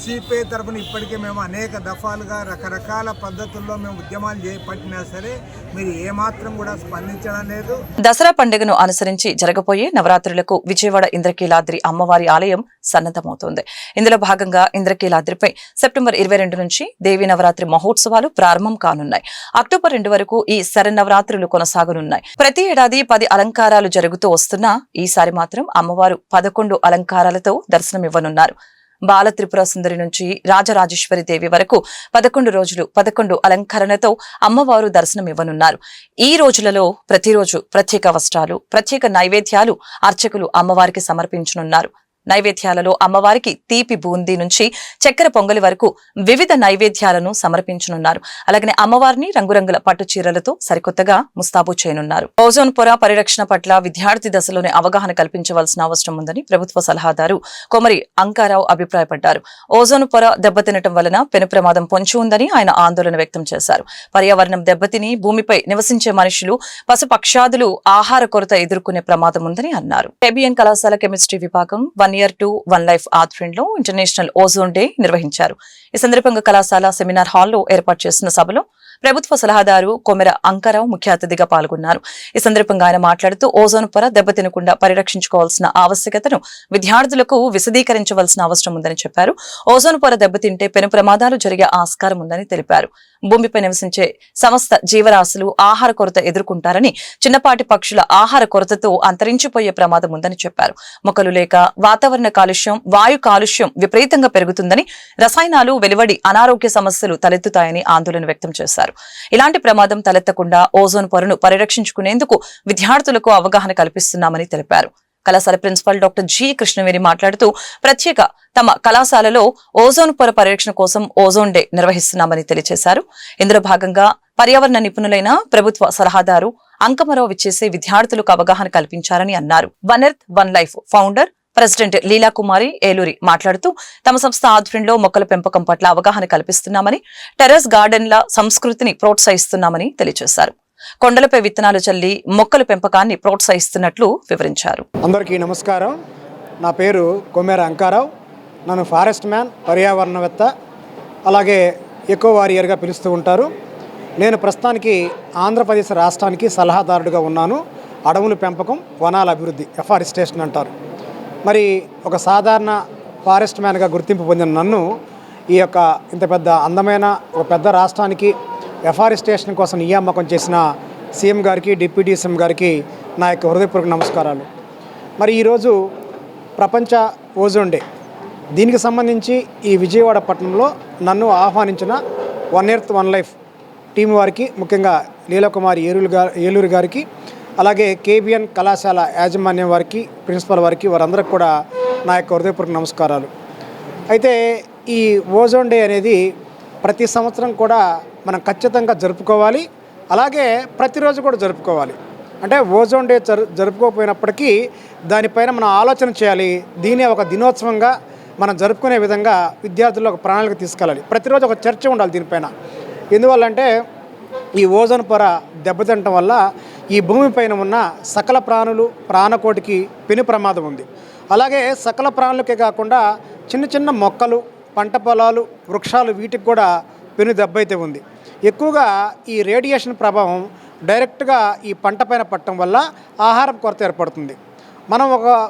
సిపిఐ తరఫున ఇప్పటికే మేము అనేక దఫాలుగా రకరకాల పద్ధతుల్లో మేము ఉద్యమాలు చేపట్టినా సరే మీరు ఏమాత్రం కూడా స్పందించడం లేదు. దసరా పండుగను అనుసరించి జరగబోయే నవరాత్రులకు విజయవాడ ఇంద్రకీలాద్రి అమ్మవారి ఆలయం సన్నద్ధమవుతోంది. ఇందులో భాగంగా ఇంద్రకీలాద్రిపై సెప్టెంబర్ 22 నుంచి దేవీ నవరాత్రి మహోత్సవాలు ప్రారంభం కానున్నాయి. అక్టోబర్ 2 వరకు ఈ శరన్నవరాత్రులు కొనసాగనున్నాయి. ప్రతి ఏడాది 10 అలంకారాలు జరుగుతూ వస్తున్నా ఈసారి మాత్రం అమ్మవారు 11 అలంకారాలతో దర్శనమివ్వనున్నారు. బాల త్రిపుర సుందరి నుంచి రాజరాజేశ్వరి దేవి వరకు 11 రోజులు 11 అలంకరణతో అమ్మవారు దర్శనమివ్వనున్నారు. ఈ రోజులలో ప్రతిరోజు ప్రత్యేక వస్త్రాలు, ప్రత్యేక నైవేద్యాలు అర్చకులు అమ్మవారికి సమర్పించనున్నారు. నైవేద్యాలలో అమ్మవారికి తీపి బూందీ నుంచి చక్కెర పొంగలి వరకు వివిధ నైవేద్యాలను సమర్పించనున్నారు. అలాగనే అమ్మవారిని రంగురంగుల పట్టు చీరలతో సరికొత్తగా ముస్తాబు చేయనున్నారు. ఓజోన్ పొర పరిరక్షణ పట్ల విద్యార్థి దశలోనే అవగాహన కల్పించవలసిన అవసరం ఉందని ప్రభుత్వ సలహాదారు కొమరి అంకారావు అభిప్రాయపడ్డారు. ఓజోన్ పొర దెబ్బతినటం వలన పెను ప్రమాదం పొంచి ఉందని ఆయన ఆందోళన వ్యక్తం చేశారు. పర్యావరణం దెబ్బతిని భూమిపై నివసించే మనుషులు, పశుపక్షాదులు ఆహార కొరత ఎదుర్కొనే ప్రమాదం ఉందని అన్నారు. ఏబిఎన్ కళాశాల కెమిస్ట్రీ విభాగం 1 Year to 1 Life ఆధ్వర్యంలో ఇంటర్నేషనల్ ఓజోన్ డే నిర్వహించారు. ఈ సందర్భంగా కళాశాల సెమినార్ హాల్లో ఏర్పాటు చేసిన సభలో ప్రభుత్వ సలహాదారు కొమెర అంకారావు ముఖ్య అతిథిగా పాల్గొన్నారు. ఈ సందర్భంగా ఆయన మాట్లాడుతూ ఓజోన్ పొర దెబ్బతినకుండా పరిరక్షించుకోవాల్సిన ఆవశ్యకతను విద్యార్థులకు విశదీకరించవలసిన అవసరం ఉందని చెప్పారు. ఓజోన్ పొర దెబ్బతింటే పెను ప్రమాదాలు జరిగే ఆస్కారం ఉందని తెలిపారు. భూమిపై నివసించే సమస్త జీవరాశులు ఆహార కొరత ఎదుర్కొంటారని, చిన్నపాటి పక్షుల ఆహార కొరతతో అంతరించిపోయే ప్రమాదం ఉందని చెప్పారు. మొక్కలు లేక వాతావరణ కాలుష్యం, వాయు కాలుష్యం విపరీతంగా పెరుగుతుందని, రసాయనాలు వెలువడి అనారోగ్య సమస్యలు తలెత్తుతాయని ఆందోళన వ్యక్తం చేశారు. ఇలాంటి ప్రమాదం తలెత్తకుండా ఓజోన్ పొరను పరిరక్షించుకునేందుకు విద్యార్థులకు అవగాహన కల్పిస్తున్నామని తెలిపారు. కళాశాల ప్రిన్సిపల్ డాక్టర్ జి కృష్ణవేణి మాట్లాడుతూ ప్రత్యేక తమ కళాశాలలో ఓజోన్ పొర పరిరక్షణ కోసం ఓజోన్ డే నిర్వహిస్తున్నామని తెలియజేశారు. ఇందులో భాగంగా పర్యావరణ నిపుణులైన ప్రభుత్వ సలహాదారు అంకమరావు విచ్చేసే విద్యార్థులకు అవగాహన కల్పించారని అన్నారు. One earth one life founder president Leela Kumari Eluri మాట్లాడుతూ తమ సంస్థ ఆధ్వర్యంలో మొక్కల పెంపకం పట్ల అవగాహన కల్పిస్తున్నామని, టెర్రస్ గార్డెన్ల సంస్కృతిని ప్రోత్సహిస్తున్నామని తెలియజేశారు. కొండలపై విత్తనాలు చల్లి మొక్కల పెంపకాన్ని ప్రోత్సహిస్తున్నట్లు వివరించారు. అందరికీ నమస్కారం. నా పేరు కొమెర అంకారావు. నన్ను ఫారెస్ట్ మ్యాన్, పర్యావరణవేత్త, అలాగే ఎకో వారియర్గా పిలుస్తూ ఉంటారు. నేను ప్రస్తుతానికి ఆంధ్రప్రదేశ్ రాష్ట్రానికి సలహాదారుడిగా ఉన్నాను. అడవుల పెంపకం, వనాల అభివృద్ధి, ఎఫారెస్టేషన్ అంటారు. మరి ఒక సాధారణ ఫారెస్ట్ మ్యాన్గా గుర్తింపు పొందిన నన్ను ఈ యొక్క ఇంత పెద్ద అందమైన ఒక పెద్ద రాష్ట్రానికి ఎఫారెస్టేషన్ కోసం నియామకం చేసిన సీఎం గారికి, డిప్యూటీ సీఎం గారికి నా యొక్క హృదయపూర్వక నమస్కారాలు. మరి ఈరోజు ప్రపంచ ఓజోన్ డే. దీనికి సంబంధించి ఈ విజయవాడ పట్టణంలో నన్ను ఆహ్వానించిన one earth one life team వారికి, ముఖ్యంగా లీలాకుమారి ఏలూరు గారికి, అలాగే కేబిఎన్ కళాశాల యాజమాన్యం వారికి, ప్రిన్సిపల్ వారికి, వారందరికి కూడా నా యొక్క హృదయపూర్వక నమస్కారాలు. అయితే ఈ ఓజోన్ డే అనేది ప్రతి సంవత్సరం కూడా మనం ఖచ్చితంగా జరుపుకోవాలి. అలాగే ప్రతిరోజు కూడా జరుపుకోవాలి. అంటే ఓజోన్ డే జరుపుకోకపోయినప్పటికీ దానిపైన మనం ఆలోచన చేయాలి. దీనే ఒక దినోత్సవంగా మనం జరుపుకునే విధంగా విద్యార్థుల్లో ఒక ప్రణాళిక తీసుకెళ్ళాలి. ప్రతిరోజు ఒక చర్చ ఉండాలి దీనిపైన. ఎందువల్లంటే ఈ ఓజోన్ పొర దెబ్బతినటం వల్ల ఈ భూమిపైన ఉన్న సకల ప్రాణులు, ప్రాణకోటికి పెను ప్రమాదం ఉంది. అలాగే సకల ప్రాణులకే కాకుండా చిన్న చిన్న మొక్కలు, పంట పొలాలు, వృక్షాలు, వీటికి కూడా పెను దెబ్బ అయితే ఉంది. ఎక్కువగా ఈ రేడియేషన్ ప్రభావం డైరెక్ట్గా ఈ పంట పైన పడటం వల్ల ఆహారం కొరత ఏర్పడుతుంది. మనం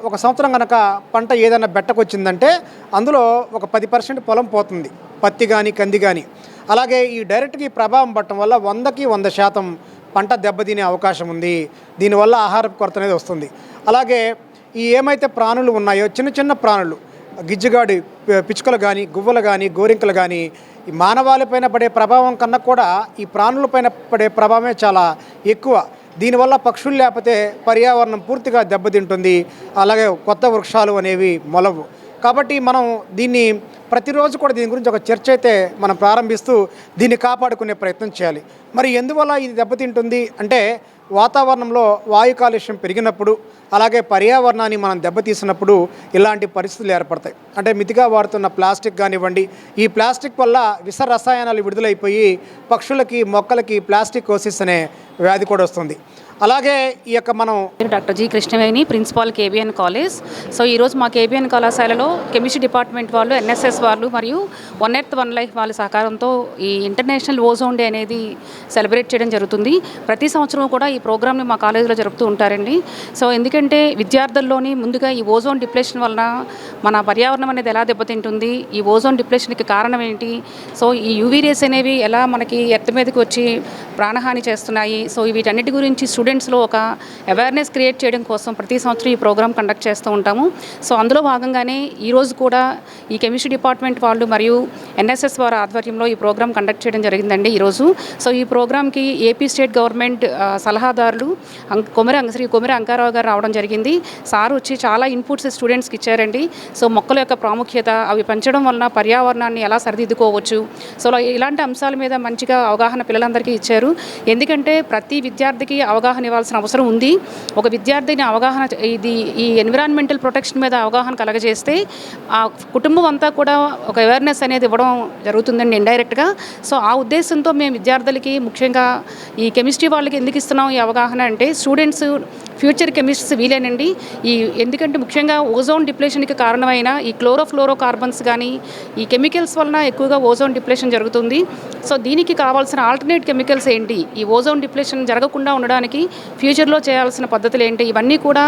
ఒక సంవత్సరం కనుక పంట ఏదైనా బెట్టకొచ్చిందంటే అందులో ఒక 10% పొలం పోతుంది, పత్తి కానీ, కంది కానీ. అలాగే ఈ డైరెక్ట్గా ఈ ప్రభావం పడటం వల్ల 100కి 100% పంట దెబ్బతినే అవకాశం ఉంది. దీనివల్ల ఆహార కొరత అనేది వస్తుంది. అలాగే ఈ ఏమైతే ప్రాణులు ఉన్నాయో, చిన్న చిన్న ప్రాణులు, గిజ్జుగాడి పిచ్చుకలు కానీ, గువ్వలు కానీ, గోరింకలు కానీ, ఈ మానవాళిపైన పడే ప్రభావం కన్నా కూడా ఈ ప్రాణులపైన పడే ప్రభావమే చాలా ఎక్కువ. దీనివల్ల పక్షులు లేకపోతే పర్యావరణం పూర్తిగా దెబ్బతింటుంది. అలాగే కొత్త వృక్షాలు అనేవి మొలవు. కాబట్టి మనం దీన్ని ప్రతిరోజు కూడా దీని గురించి ఒక చర్చ అయితే మనం ప్రారంభిస్తూ దీన్ని కాపాడుకునే ప్రయత్నం చేయాలి. మరి ఎందువల్ల ఇది దెబ్బతింటుంది అంటే వాతావరణంలో వాయు కాలుష్యం పెరిగినప్పుడు, అలాగే పర్యావరణాన్ని మనం దెబ్బతీసినప్పుడు ఇలాంటి పరిస్థితులు ఏర్పడతాయి. అంటే మితిగా వాడుతున్న ప్లాస్టిక్ కానివ్వండి, ఈ ప్లాస్టిక్ వల్ల విష రసాయనాలు విడుదలైపోయి పక్షులకి, మొక్కలకి ప్లాస్టికోసిస్ అనే వ్యాధి కూడా వస్తుంది. అలాగే ఈ యొక్క మనం doctor G Krishnaveni, principal KBN college. So ఈరోజు మా కేబిఎన్ కళాశాలలో కెమిస్ట్రీ డిపార్ట్మెంట్ వాళ్ళు, ఎన్ఎస్ఎస్ వాళ్ళు మరియు వన్ ఎర్త్ వన్ లైఫ్ వాళ్ళ సహకారంతో ఈ ఇంటర్నేషనల్ ఓజోన్ డే అనేది సెలబ్రేట్ చేయడం జరుగుతుంది. ప్రతి సంవత్సరం కూడా ఈ ప్రోగ్రామ్ని మా కాలేజీలో జరుపుతూ ఉంటారండి. సో ఎందుకంటే విద్యార్థుల్లోని ముందుగా ఈ ఓజోన్ డిప్రెషన్ వలన మన పర్యావరణం అనేది ఎలా దెబ్బతింటుంది, ఈ ఓజోన్ డిప్రెషన్కి కారణం ఏంటి, సో ఈ యూవీ రేస్ అనేవి ఎలా మనకి ఎర్త్ మీదకి వచ్చి ప్రాణహాని చేస్తున్నాయి, సో వీటన్నిటి గురించి స్టూడెంట్స్లో ఒక అవేర్నెస్ క్రియేట్ చేయడం కోసం ప్రతి సంవత్సరం ఈ ప్రోగ్రామ్ కండక్ట్ చేస్తూ ఉంటాము. సో అందులో భాగంగానే ఈరోజు కూడా ఈ కెమిస్ట్రీ డిపార్ట్మెంట్ వాళ్ళు మరియు ఎన్ఎస్ఎస్ వారి ఆధ్వర్యంలో ఈ ప్రోగ్రామ్ కండక్ట్ చేయడం జరిగిందండి ఈరోజు. సో ఈ ప్రోగ్రామ్కి ఏపీ స్టేట్ గవర్నమెంట్ సలహాదారులు శ్రీ కొమెర అంకారావు గారు రావడం జరిగింది. సార్ వచ్చి చాలా ఇన్పుట్స్ స్టూడెంట్స్కి ఇచ్చారండి. సో మొక్కల యొక్క ప్రాముఖ్యత, అవి పెంచడం వలన పర్యావరణాన్ని ఎలా సరిదిద్దుకోవచ్చు, సో ఇలాంటి అంశాల మీద మంచిగా అవగాహన పిల్లలందరికీ ఇచ్చారు. ఎందుకంటే ప్రతి విద్యార్థికి అవగాహన ఇవ్వాల్సిన అవసరం ఉంది. ఒక విద్యార్థిని అవగాహన ఈ ఎన్విరాన్మెంటల్ ప్రొటెక్షన్ మీద అవగాహన కలగజేస్తే ఆ కుటుంబం అంతా కూడా ఒక అవేర్నెస్ అనేది అనేది ఇవ్వడం జరుగుతుందండి ఇండైరెక్ట్గా. సో ఆ ఉద్దేశంతో మేము విద్యార్థులకి ముఖ్యంగా ఈ కెమిస్ట్రీ వాళ్ళకి ఎందుకు ఇస్తున్నాం ఈ అవగాహన అంటే స్టూడెంట్స్ ఫ్యూచర్ కెమిస్ట్స్ వీలేనండి. ఎందుకంటే ముఖ్యంగా ఓజోన్ డిప్లేషన్కి కారణమైన ఈ క్లోరోఫ్లోరో కార్బన్స్ కానీ ఈ కెమికల్స్ వలన ఎక్కువగా ఓజోన్ డిప్లేషన్ జరుగుతుంది. సో దీనికి కావాల్సిన ఆల్టర్నేట్ కెమికల్స్ ఏంటి, ఈ ఓజోన్ డిప్లేషన్ జరగకుండా ఉండడానికి ఫ్యూచర్లో చేయాల్సిన పద్ధతులు ఏంటి, ఇవన్నీ కూడా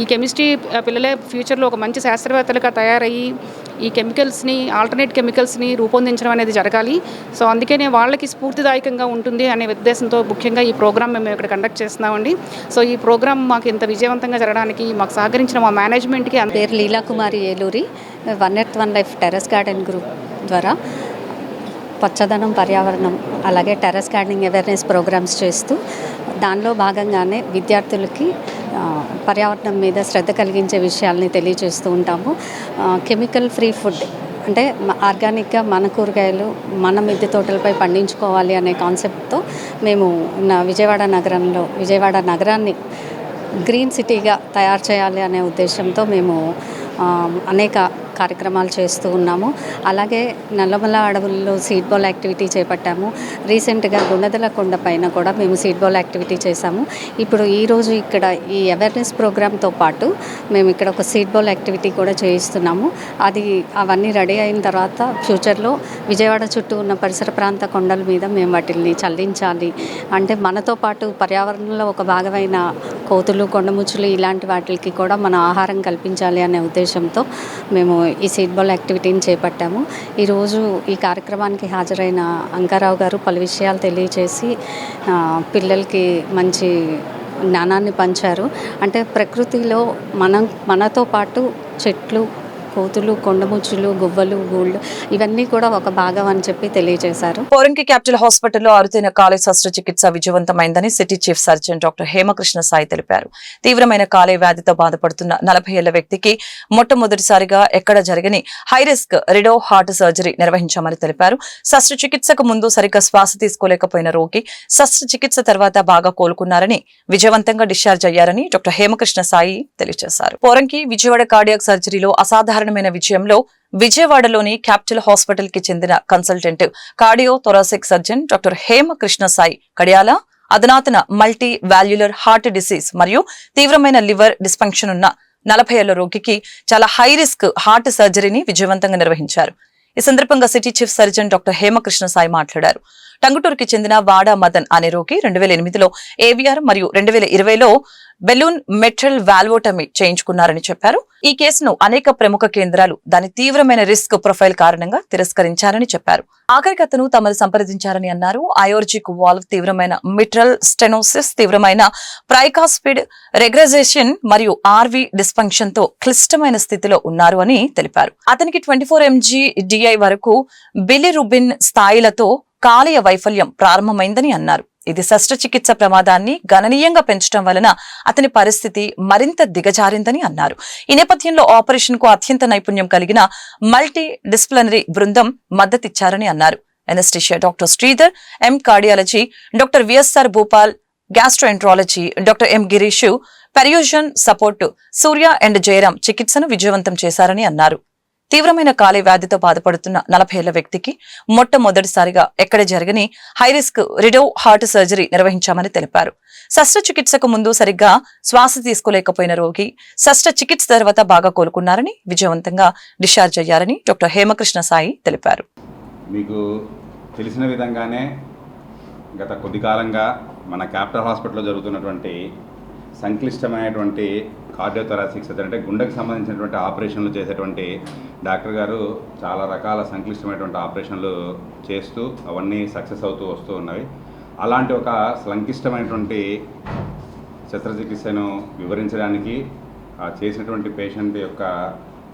ఈ కెమిస్ట్రీ పిల్లలే ఫ్యూచర్లో ఒక మంచి శాస్త్రవేత్తలుగా తయారయ్యి ఈ కెమికల్స్ని ఆల్టర్నేట్ కెమికల్స్ని రూపొందించడం అనేది జరగాలి. సో అందుకనే వాళ్ళకి స్ఫూర్తిదాయకంగా ఉంటుంది అనే ఉద్దేశంతో ముఖ్యంగా ఈ ప్రోగ్రామ్ మేము ఇక్కడ కండక్ట్ చేస్తున్నామండి. సో ఈ ప్రోగ్రామ్ మాకు ఇంత విజయవంతంగా జరగడానికి మాకు సహకరించిన మా మేనేజ్మెంట్కి పేరు Leela Kumari Eluri, 1 life terrace garden group ద్వారా పచ్చదనం, పర్యావరణం అలాగే టెర్రస్ గార్డెనింగ్ అవేర్నెస్ ప్రోగ్రామ్స్ చేస్తూ దానిలో భాగంగానే విద్యార్థులకి పర్యావరణం మీద శ్రద్ధ కలిగించే విషయాల్ని తెలియజేస్తూ ఉంటాము. కెమికల్ ఫ్రీ ఫుడ్ అంటే ఆర్గానిక్గా మన కూరగాయలు మన మిద్దె తోటలపై పండించుకోవాలి అనే కాన్సెప్ట్తో మేము విజయవాడ నగరాన్ని గ్రీన్ సిటీగా తయారు చేయాలి అనే ఉద్దేశంతో మేము అనేక కార్యక్రమాలు చేస్తూ ఉన్నాము. అలాగే నల్లమల అడవుల్లో సీడ్ బాల్ యాక్టివిటీ చేపట్టాము. రీసెంట్గా గుణదల కొండ పైన కూడా మేము సీడ్ బాల్ యాక్టివిటీ చేశాము. ఇప్పుడు ఈరోజు ఇక్కడ ఈ అవేర్నెస్ ప్రోగ్రామ్తో పాటు మేము ఇక్కడ ఒక సీడ్ బాల్ యాక్టివిటీ కూడా చేయిస్తున్నాము. అవన్నీ రెడీ అయిన తర్వాత ఫ్యూచర్లో విజయవాడ చుట్టూ ఉన్న పరిసర ప్రాంత కొండల మీద మేము వాటిని చల్లించాలి. అంటే మనతో పాటు పర్యావరణంలో ఒక భాగమైన కోతులు, కొండముచ్చులు ఇలాంటి వాటికి కూడా మన ఆహారం కల్పించాలి అనే ఉద్దేశంతో మేము ఈ సీడ్ బాల్ యాక్టివిటీని చేపట్టాము. ఈరోజు ఈ కార్యక్రమానికి హాజరైన అంకారావు గారు పలు విషయాలు తెలియచేసి పిల్లలకి మంచి జ్ఞానాన్ని పంచారు. అంటే ప్రకృతిలో మనతో పాటు చెట్లు, కోతులు, కొండముచ్చులు, గువ్వలు, గూళ్ళు ఇవన్నీ కూడా ఒక భాగం అని చెప్పి తెలియజేశారు. పోరంకి క్యాపిటల్ హాస్పిటల్లో అరుదైన కాలేయ శస్త్రచికిత్స విజయవంతమైందని city chief surgeon doctor Hemakrishna Sai తెలిపారు. తీవ్రమైన కాలేయ వ్యాధితో బాధపడుతున్న 40 ఏళ్ల వ్యక్తికి మొట్టమొదటిసారిగా ఎక్కడ జరగని high risk redo heart surgery నిర్వహించామని తెలిపారు. శస్త్రచికిత్సకు ముందు సరిగ్గా శ్వాస తీసుకోలేకపోయిన రోగి శస్త్రచికిత్స తర్వాత బాగా కోలుకున్నారని, విజయవంతంగా డిశ్చార్జ్ అయ్యారని డాక్టర్ హేమకృష్ణ సాయి తెలియజేశారు. పోరంకి విజయవాడ కార్డియాక్ సర్జరీలో అసాధారణమైన విజయంలో విజయవాడలోని క్యాపిటల్ హాస్పిటల్ కి చెందిన consultant cardio thoracic surgeon doctor Hemakrishna Sai Kadiyala అధునాతన మల్టీ వాల్యులర్ హార్ట్ డిసీజ్ మరియు తీవ్రమైన లివర్ డిస్ఫంక్షన్ ఉన్న 40 ఏళ్ల రోగికి చాలా హై రిస్క్ హార్ట్ సర్జరీని విజయవంతంగా నిర్వహించారు. ఈ సందర్భంగా city chief surgeon doctor Hemakrishna Sai మాట్లాడారు. టంగుటూరుకి చెందిన వాడా మదన్ అనే రోగి 2008లో ఏవిఆర్ మరియు 2020లో బెలూన్ మెట్రల్ వాల్వోటమీ చేయించుకున్నారని చెప్పారు. ఈ కేసును అనేక ప్రముఖ కేంద్రాలు దాని తీవ్రమైన రిస్క్ ప్రొఫైల్ కారణంగా తిరస్కరించారని చెప్పారు. ఆఖరికి అతను తమను సంప్రదించారని అన్నారు. అయోర్జిక్ వాల్వ్, తీవ్రమైన మిట్రల్ స్టెనోసిస్, తీవ్రమైన ప్రైకాస్పిడ్ రెగ్రెజేషన్ మరియు ఆర్వి డిస్ఫంక్షన్ తో క్లిష్టమైన స్థితిలో ఉన్నారు అని తెలిపారు. అతనికి 24 mg DI వరకు బిలిరుబిన్ స్థాయిలతో కాలేయ వైఫల్యం ప్రారంభమైందని అన్నారు. ఇది శస్త్రచికిత్స ప్రమాదాన్ని గణనీయంగా పెంచడం వలన అతని పరిస్థితి మరింత దిగజారిందని అన్నారు. ఈ నేపథ్యంలో ఆపరేషన్ కు అత్యంత నైపుణ్యం కలిగిన మల్టీ డిసిప్లినరీ బృందం మద్దతిచ్చారని అన్నారు. Anaesthesia doctor Sridhar, M cardiology doctor VSR Bhupal, gastroenterology doctor M Girish, perfusion support Surya and Jayaram చికిత్సను విజయవంతం చేశారని అన్నారు. తీవ్రమైన కాలేయ వ్యాధితో బాధపడుతున్న 40 ఏళ్ల వ్యక్తికి మొట్టమొదటిసారిగా ఎక్కడ జరగని high risk redo heart surgery నిర్వహించామని తెలిపారు. శస్త్రచికిత్సకు ముందు సరిగ్గా శ్వాస తీసుకోలేకపోయిన రోగి శస్త్రచికిత్స తర్వాత బాగా కోలుకున్నారని, విజయవంతంగా డిశ్చార్జ్ అయ్యారని డాక్టర్ హేమకృష్ణ సాయి తెలిపారు. మీకు తెలిసిన విధంగానే గత కొద్ది కాలంగా మన క్యాపిటల్ హాస్పిటల్లో జరుగుతున్నటువంటి సంక్లిష్టమైనటువంటి కార్డియోథొరాసిక్ సర్జరీ అంటే గుండెకు సంబంధించినటువంటి ఆపరేషన్లు చేసేటువంటి డాక్టర్ గారు చాలా రకాల సంక్లిష్టమైనటువంటి ఆపరేషన్లు చేస్తూ అవన్నీ సక్సెస్ అవుతూ వస్తూ ఉన్నవి. అలాంటి ఒక సంక్లిష్టమైనటువంటి శస్త్రచికిత్సను వివరించడానికి చేసినటువంటి పేషెంట్ యొక్క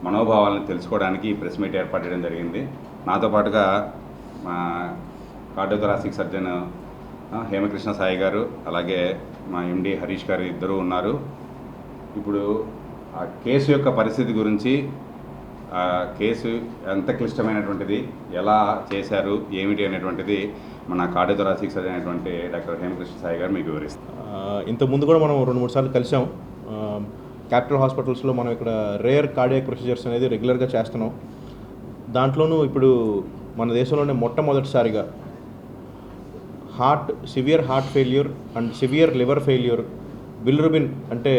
మనోభావాలను తెలుసుకోవడానికి ఈ ప్రెస్ మీట్ ఏర్పాటు చేయడం జరిగింది. నాతో పాటుగా మా కార్డియోథొరాసిక్ సర్జన్ హేమకృష్ణ సాయి గారు, అలాగే మా ఎండి హరీష్ గారు ఇద్దరు ఉన్నారు. ఇప్పుడు ఆ కేసు యొక్క పరిస్థితి గురించి, ఆ కేసు ఎంత క్లిష్టమైనటువంటిది, ఎలా చేశారు, ఏమిటి అనేటువంటిది మన కార్డియోథొరాసిక్ సర్జన్ అయినటువంటి డాక్టర్ హేమకృష్ణ సాయి గారు మీకు వివరిస్తారు. ఇంతకుముందు కూడా మనం 2-3 సార్లు కలిసాం. క్యాపిటల్ హాస్పిటల్స్లో మనం ఇక్కడ రేర్ కార్డియాక్ ప్రొసీజర్స్ అనేది రెగ్యులర్గా చేస్తున్నాం. దాంట్లోనూ ఇప్పుడు మన దేశంలోనే మొట్టమొదటిసారిగా severe heart failure and severe liver failure bilirubin అంటే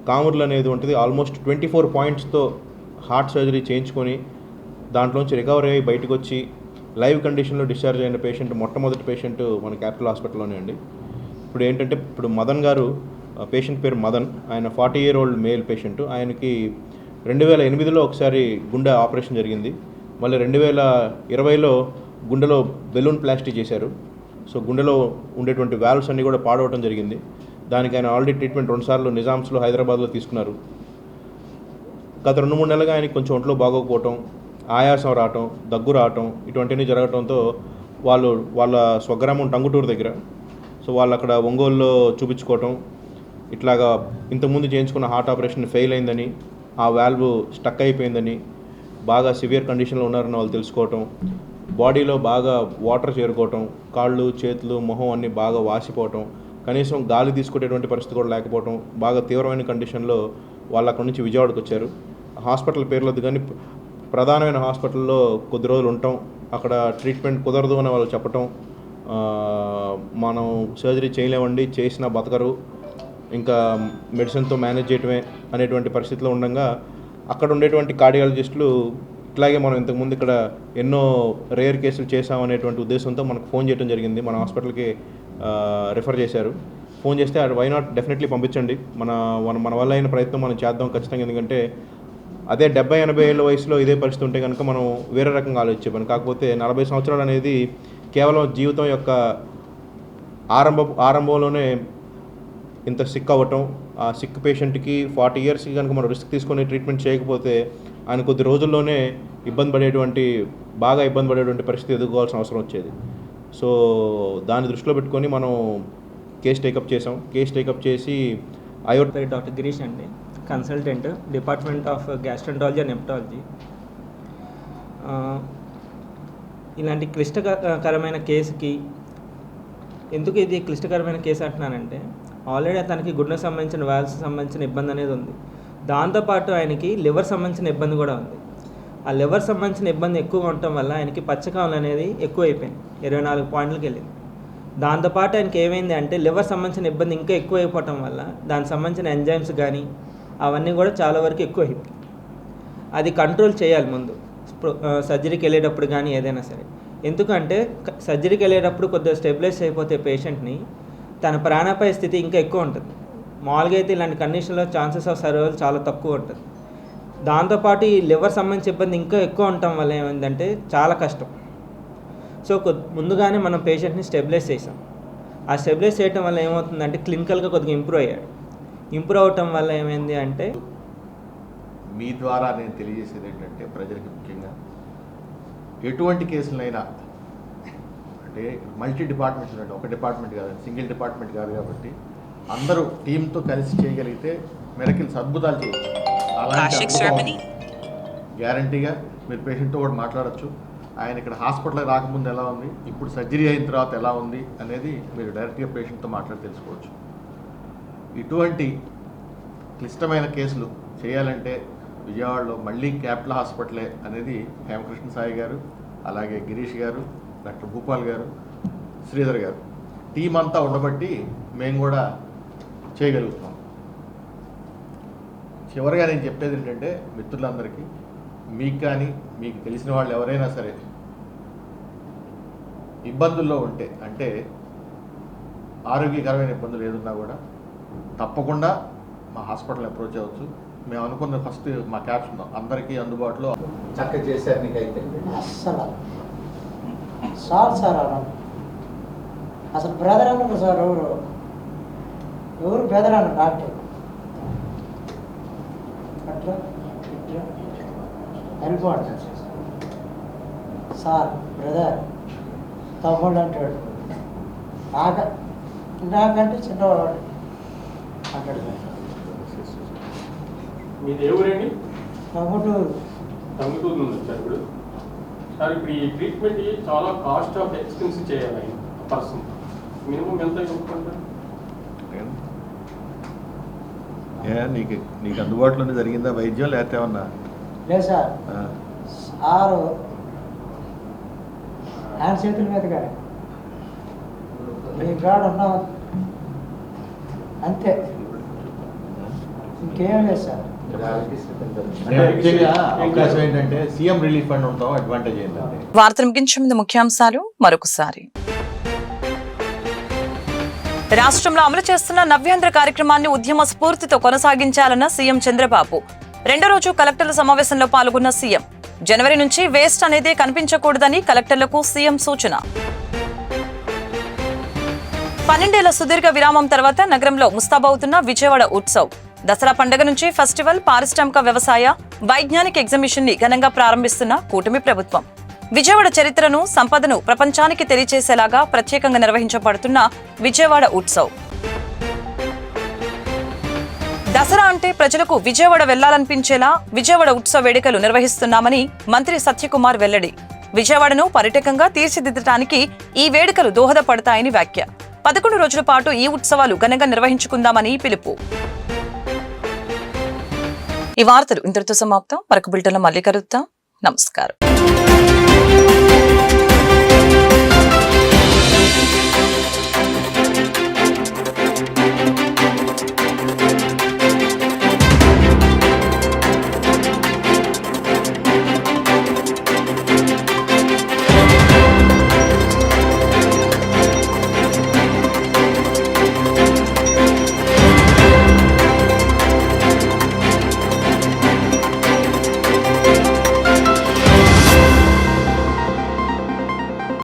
కాముర్లు అనేది ఉంటుంది ఆల్మోస్ట్ 24 పాయింట్స్తో హార్ట్ సర్జరీ చేయించుకొని దాంట్లోంచి రికవరీ అయ్యి బయటకు వచ్చి లైవ్ కండిషన్లో డిశ్చార్జ్ అయిన పేషెంట్ మొట్టమొదటి పేషెంట్ మన క్యాపిటల్ హాస్పిటల్లోనే అండి. ఇప్పుడు ఏంటంటే ఇప్పుడు మదన్ గారు, పేషెంట్ పేరు మదన్, ఆయన 40-year-old మేల్ పేషెంట్. ఆయనకి 2008లో ఒకసారి గుండె ఆపరేషన్ జరిగింది. మళ్ళీ 2020లో గుండెలో బెలూన్ ప్లాస్టీ చేశారు. సో గుండెలో ఉండేటువంటి వాల్వ్స్ అన్నీ కూడా పాడవటం జరిగింది. దానికి ఆయన ఆల్రెడీ ట్రీట్మెంట్ 2 సార్లు నిజామ్స్లో, హైదరాబాద్లో తీసుకున్నారు. గత 2-3 నెలలుగా ఆయనకి కొంచెం ఒంట్లో బాగోకపోవటం, ఆయాసం రావటం, దగ్గు రావటం ఇటువంటివన్నీ జరగటంతో వాళ్ళ స్వగ్రామం టంగుటూరు దగ్గర, సో వాళ్ళు అక్కడ ఒంగోలులో చూపించుకోవటం, ఇట్లాగా ఇంతకుముందు చేయించుకున్న హార్ట్ ఆపరేషన్ ఫెయిల్ అయిందని, ఆ వాల్వ్ స్టక్ అయిపోయిందని, బాగా సివియర్ కండిషన్లో ఉన్నారని వాళ్ళు తెలుసుకోవటం, బాడీలో బాగా వాటర్ చేరుకోవటం, కాళ్ళు, చేతులు, మొహం అన్నీ బాగా వాసిపోవటం, కనీసం గాలి తీసుకునేటువంటి పరిస్థితి కూడా లేకపోవటం, బాగా తీవ్రమైన కండిషన్లో వాళ్ళు అక్కడి నుంచి విజయవాడకు వచ్చారు. హాస్పిటల్ పేర్లది కానీ ప్రధానమైన హాస్పిటల్లో కొద్ది రోజులు ఉండటం, అక్కడ ట్రీట్మెంట్ కుదరదు అని వాళ్ళు చెప్పటం, మనం సర్జరీ చేయలేమండి, చేసినా బతకరు, ఇంకా మెడిసిన్తో మేనేజ్ చేయటమే అనేటువంటి పరిస్థితిలో ఉండగా అక్కడ ఉండేటువంటి కార్డియాలజిస్టులు ఇట్లాగే మనం ఇంతకుముందు ఇక్కడ ఎన్నో రేర్ కేసులు చేసామనేటువంటి ఉద్దేశంతో మనకు ఫోన్ చేయడం జరిగింది. మన హాస్పిటల్కి రిఫర్ చేశారు. ఫోన్ చేస్తే వై నాట్ డెఫినెట్లీ పంపించండి, మన వల్ల అయిన ప్రయత్నం మనం చేద్దాం ఖచ్చితంగా. ఎందుకంటే అదే 70-80 ఏళ్ళ వయసులో ఇదే పరిస్థితి ఉంటే కనుక మనం వేరే రకంగా ఆలోచించాం. కాకపోతే 40 సంవత్సరాలు అనేది కేవలం జీవితం యొక్క ఆరంభంలోనే ఇంత సిక్ అవ్వటం, ఆ సిక్ పేషెంట్కి 40 yearsకి కనుక మనం రిస్క్ తీసుకొని ట్రీట్మెంట్ చేయకపోతే ఆయన కొద్ది రోజుల్లోనే బాగా ఇబ్బంది పడేటువంటి పరిస్థితి ఎదుర్కోవాల్సిన అవసరం వచ్చేది. సో దాన్ని దృష్టిలో పెట్టుకొని మనం కేసు టేకప్ చేసాం. కేసు టేకప్ చేసి డాక్టర్ గిరీష్ అండి, consultant, department of gastroenterology and hepatology. ఇలాంటి క్లిష్టకరమైన కేసుకి ఎందుకు ఇది క్లిష్టకరమైన కేసు అంటున్నానంటే, ఆల్రెడీ అతనికి గుండెకు సంబంధించిన వాల్వ్స్ సంబంధించిన ఇబ్బంది అనేది ఉంది. దాంతోపాటు ఆయనకి లివర్ సంబంధించిన ఇబ్బంది కూడా ఉంది. ఆ లివర్ సంబంధించిన ఇబ్బంది ఎక్కువగా ఉండటం వల్ల ఆయనకి పచ్చకామలు అనేది ఎక్కువ అయిపోయింది, 24 పాయింట్లకు వెళ్ళింది. దాంతోపాటు ఆయనకి ఏమైంది అంటే లివర్ సంబంధించిన ఇబ్బంది ఇంకా ఎక్కువ అయిపోవటం వల్ల దానికి సంబంధించిన ఎంజైమ్స్ కానీ అవన్నీ కూడా చాలా వరకు ఎక్కువ అయిపోయి, అది కంట్రోల్ చేయాలి ముందు సర్జరీకి వెళ్ళేటప్పుడు కానీ ఏదైనా సరే. ఎందుకంటే సర్జరీకి వెళ్ళేటప్పుడు కొద్దిగా స్టెబిలైజ్ అయిపోతే పేషెంట్ని తన ప్రాణాపాయ స్థితి ఇంకా ఎక్కువ ఉంటుంది. మామూలుగా అయితే ఇలాంటి కండిషన్లో ఛాన్సెస్ ఆఫ్ సర్వైవల్ చాలా తక్కువ ఉంటుంది. దాంతోపాటు ఈ లివర్ సంబంధించిన ఇబ్బంది ఇంకా ఎక్కువ ఉండటం వల్ల ఏమైందంటే చాలా కష్టం. సో ముందుగానే మనం పేషెంట్ని స్టెబిలైజ్ చేసాం. ఆ స్టెబిలైజ్ చేయడం వల్ల ఏమవుతుందంటే క్లినికల్గా కొద్దిగా ఇంప్రూవ్ అయ్యాడు. ఇంప్రూవ్ అవటం వల్ల ఏమైంది అంటే, మీ ద్వారా నేను తెలియజేసేది ఏంటంటే ప్రజలకు ముఖ్యంగా ఎటువంటి కేసులైనా, అంటే మల్టీ డిపార్ట్మెంట్స్ ఉండండి, ఒక డిపార్ట్మెంట్ కాదు, సింగిల్ డిపార్ట్మెంట్ కాదు, కాబట్టి అందరూ టీంతో కలిసి చేయగలిగితే మిరకిల్స్ అద్భుతాలు చేయవచ్చు. అలాంటి గ్యారంటీగా మీరు పేషెంట్తో కూడా మాట్లాడచ్చు. ఆయన ఇక్కడ హాస్పిటల్కి రాకముందు ఎలా ఉంది, ఇప్పుడు సర్జరీ అయిన తర్వాత ఎలా ఉంది అనేది మీరు డైరెక్ట్గా పేషెంట్తో మాట్లాడి తెలుసుకోవచ్చు. ఇటువంటి క్లిష్టమైన కేసులు చేయాలంటే విజయవాడలో మళ్ళీ క్యాపిటల్ హాస్పిటలే అనేది హేమకృష్ణ సాయి గారు, అలాగే గిరీష్ గారు, డాక్టర్ భూపాల్ గారు, శ్రీధర్ గారు టీం అంతా ఉండబట్టి మేము కూడా చేయగలుగుతాం. చివరిగా నేను చెప్పేది ఏంటంటే మిత్రులందరికీ, మీకు కానీ మీకు తెలిసిన వాళ్ళు ఎవరైనా సరే ఇబ్బందుల్లో ఉంటే, అంటే ఆరోగ్యకరమైన ఇబ్బందులు ఏదున్నా కూడా తప్పకుండా మా హాస్పిటల్ అప్రోచ్ అవ్వచ్చు. మేము అనుకున్న ఫస్ట్ మా క్యాప్షన్ అందరికీ అందుబాటులో చక్కగా చేశారు. నీకైతే అసలు సార్ అసలు బ్రదర్ అన్నారు సార్, ఎవరు బ్రదర్ అన్నారు డాక్టర్ అట్లా ఇట్లా వెళ్ళిపోండి సార్, బ్రదర్ తమ్ముడు అంటాడు, నాకంటే చిన్నవాడు అంటాడు సార్. మీ దేవుడండి తమ్ముటూరు నుండి వచ్చారు ఇప్పుడు సార్. ఇప్పుడు ఈ ట్రీట్మెంట్ చాలా కాస్ట్ ఆఫ్ ఎక్స్పెన్సివ్ చేయాలి ఆయన పర్సన్. మినిమం ఎంత ఇవ్వకుంటారు? నీకు అందుబాటులోనే జరిగిందా వైద్యం, లేకపోతే ఏమన్నా? లేదు సార్, ఆరు ఆయన చేతుల మీదుగా మీ కాడ ఉన్నాం అంతే, ఇంకేం లేదు సార్. అవకాశం ఏంటంటే సీఎం రిలీఫ్ ఫండ్ ఉంటాం, అడ్వాంటేజ్ ఏంటంటే. వార్తలు ముగించే ముందు ముఖ్యాంశాలు మరొకసారి. రాష్ట్రంలో అమలు చేస్తున్న నవ్యాంధ్ర కార్యక్రమాన్ని ఉద్యమ స్ఫూర్తితో కొనసాగించాలన్న సీఎం చంద్రబాబు. రెండో రోజు కలెక్టర్ల సమావేశంలో పాల్గొన్న సీఎం. జనవరి నుంచి వేస్ట్ అనేది కనిపించకూడదని కలెక్టర్లకు సీఎం సూచన. 12 ఏళ్ల సుదీర్ఘ విరామం తర్వాత నగరంలో ముస్తాబవుతున్న విజయవాడ ఉత్సవ్. దసరా పండుగ నుంచి ఫెస్టివల్, పారిశ్రామిక, వ్యవసాయ, వైజ్ఞానిక ఎగ్జిబిషన్ ని ఘనంగా ప్రారంభిస్తున్న కూటమి ప్రభుత్వం. విజయవాడ చరిత్రను, సంపదను ప్రపంచానికి తెలియచేసేలాగా ప్రత్యేకంగా నిర్వహించబడుతున్న విజయవాడ ఉత్సవ్. దసరా అంటే ప్రజలకు విజయవాడ వెళ్లాలనిపించేలా విజయవాడ ఉత్సవ వేడుకలు నిర్వహిస్తున్నామని మంత్రి సత్యకుమార్ వెల్లడి. విజయవాడను పర్యాటకంగా తీర్చిదిద్దడానికి ఈ వేడుకలు దోహదపడతాయని వ్యాఖ్య. 11 రోజుల పాటు ఈ ఉత్సవాలు ఘనంగా నిర్వహించుకుందామని పిలుపు. ఈ వార్తలు ఇంతటితో సమాప్తం. మరొక బులెటిన్లో మళ్ళీ కలుద్దాం. నమస్కారం.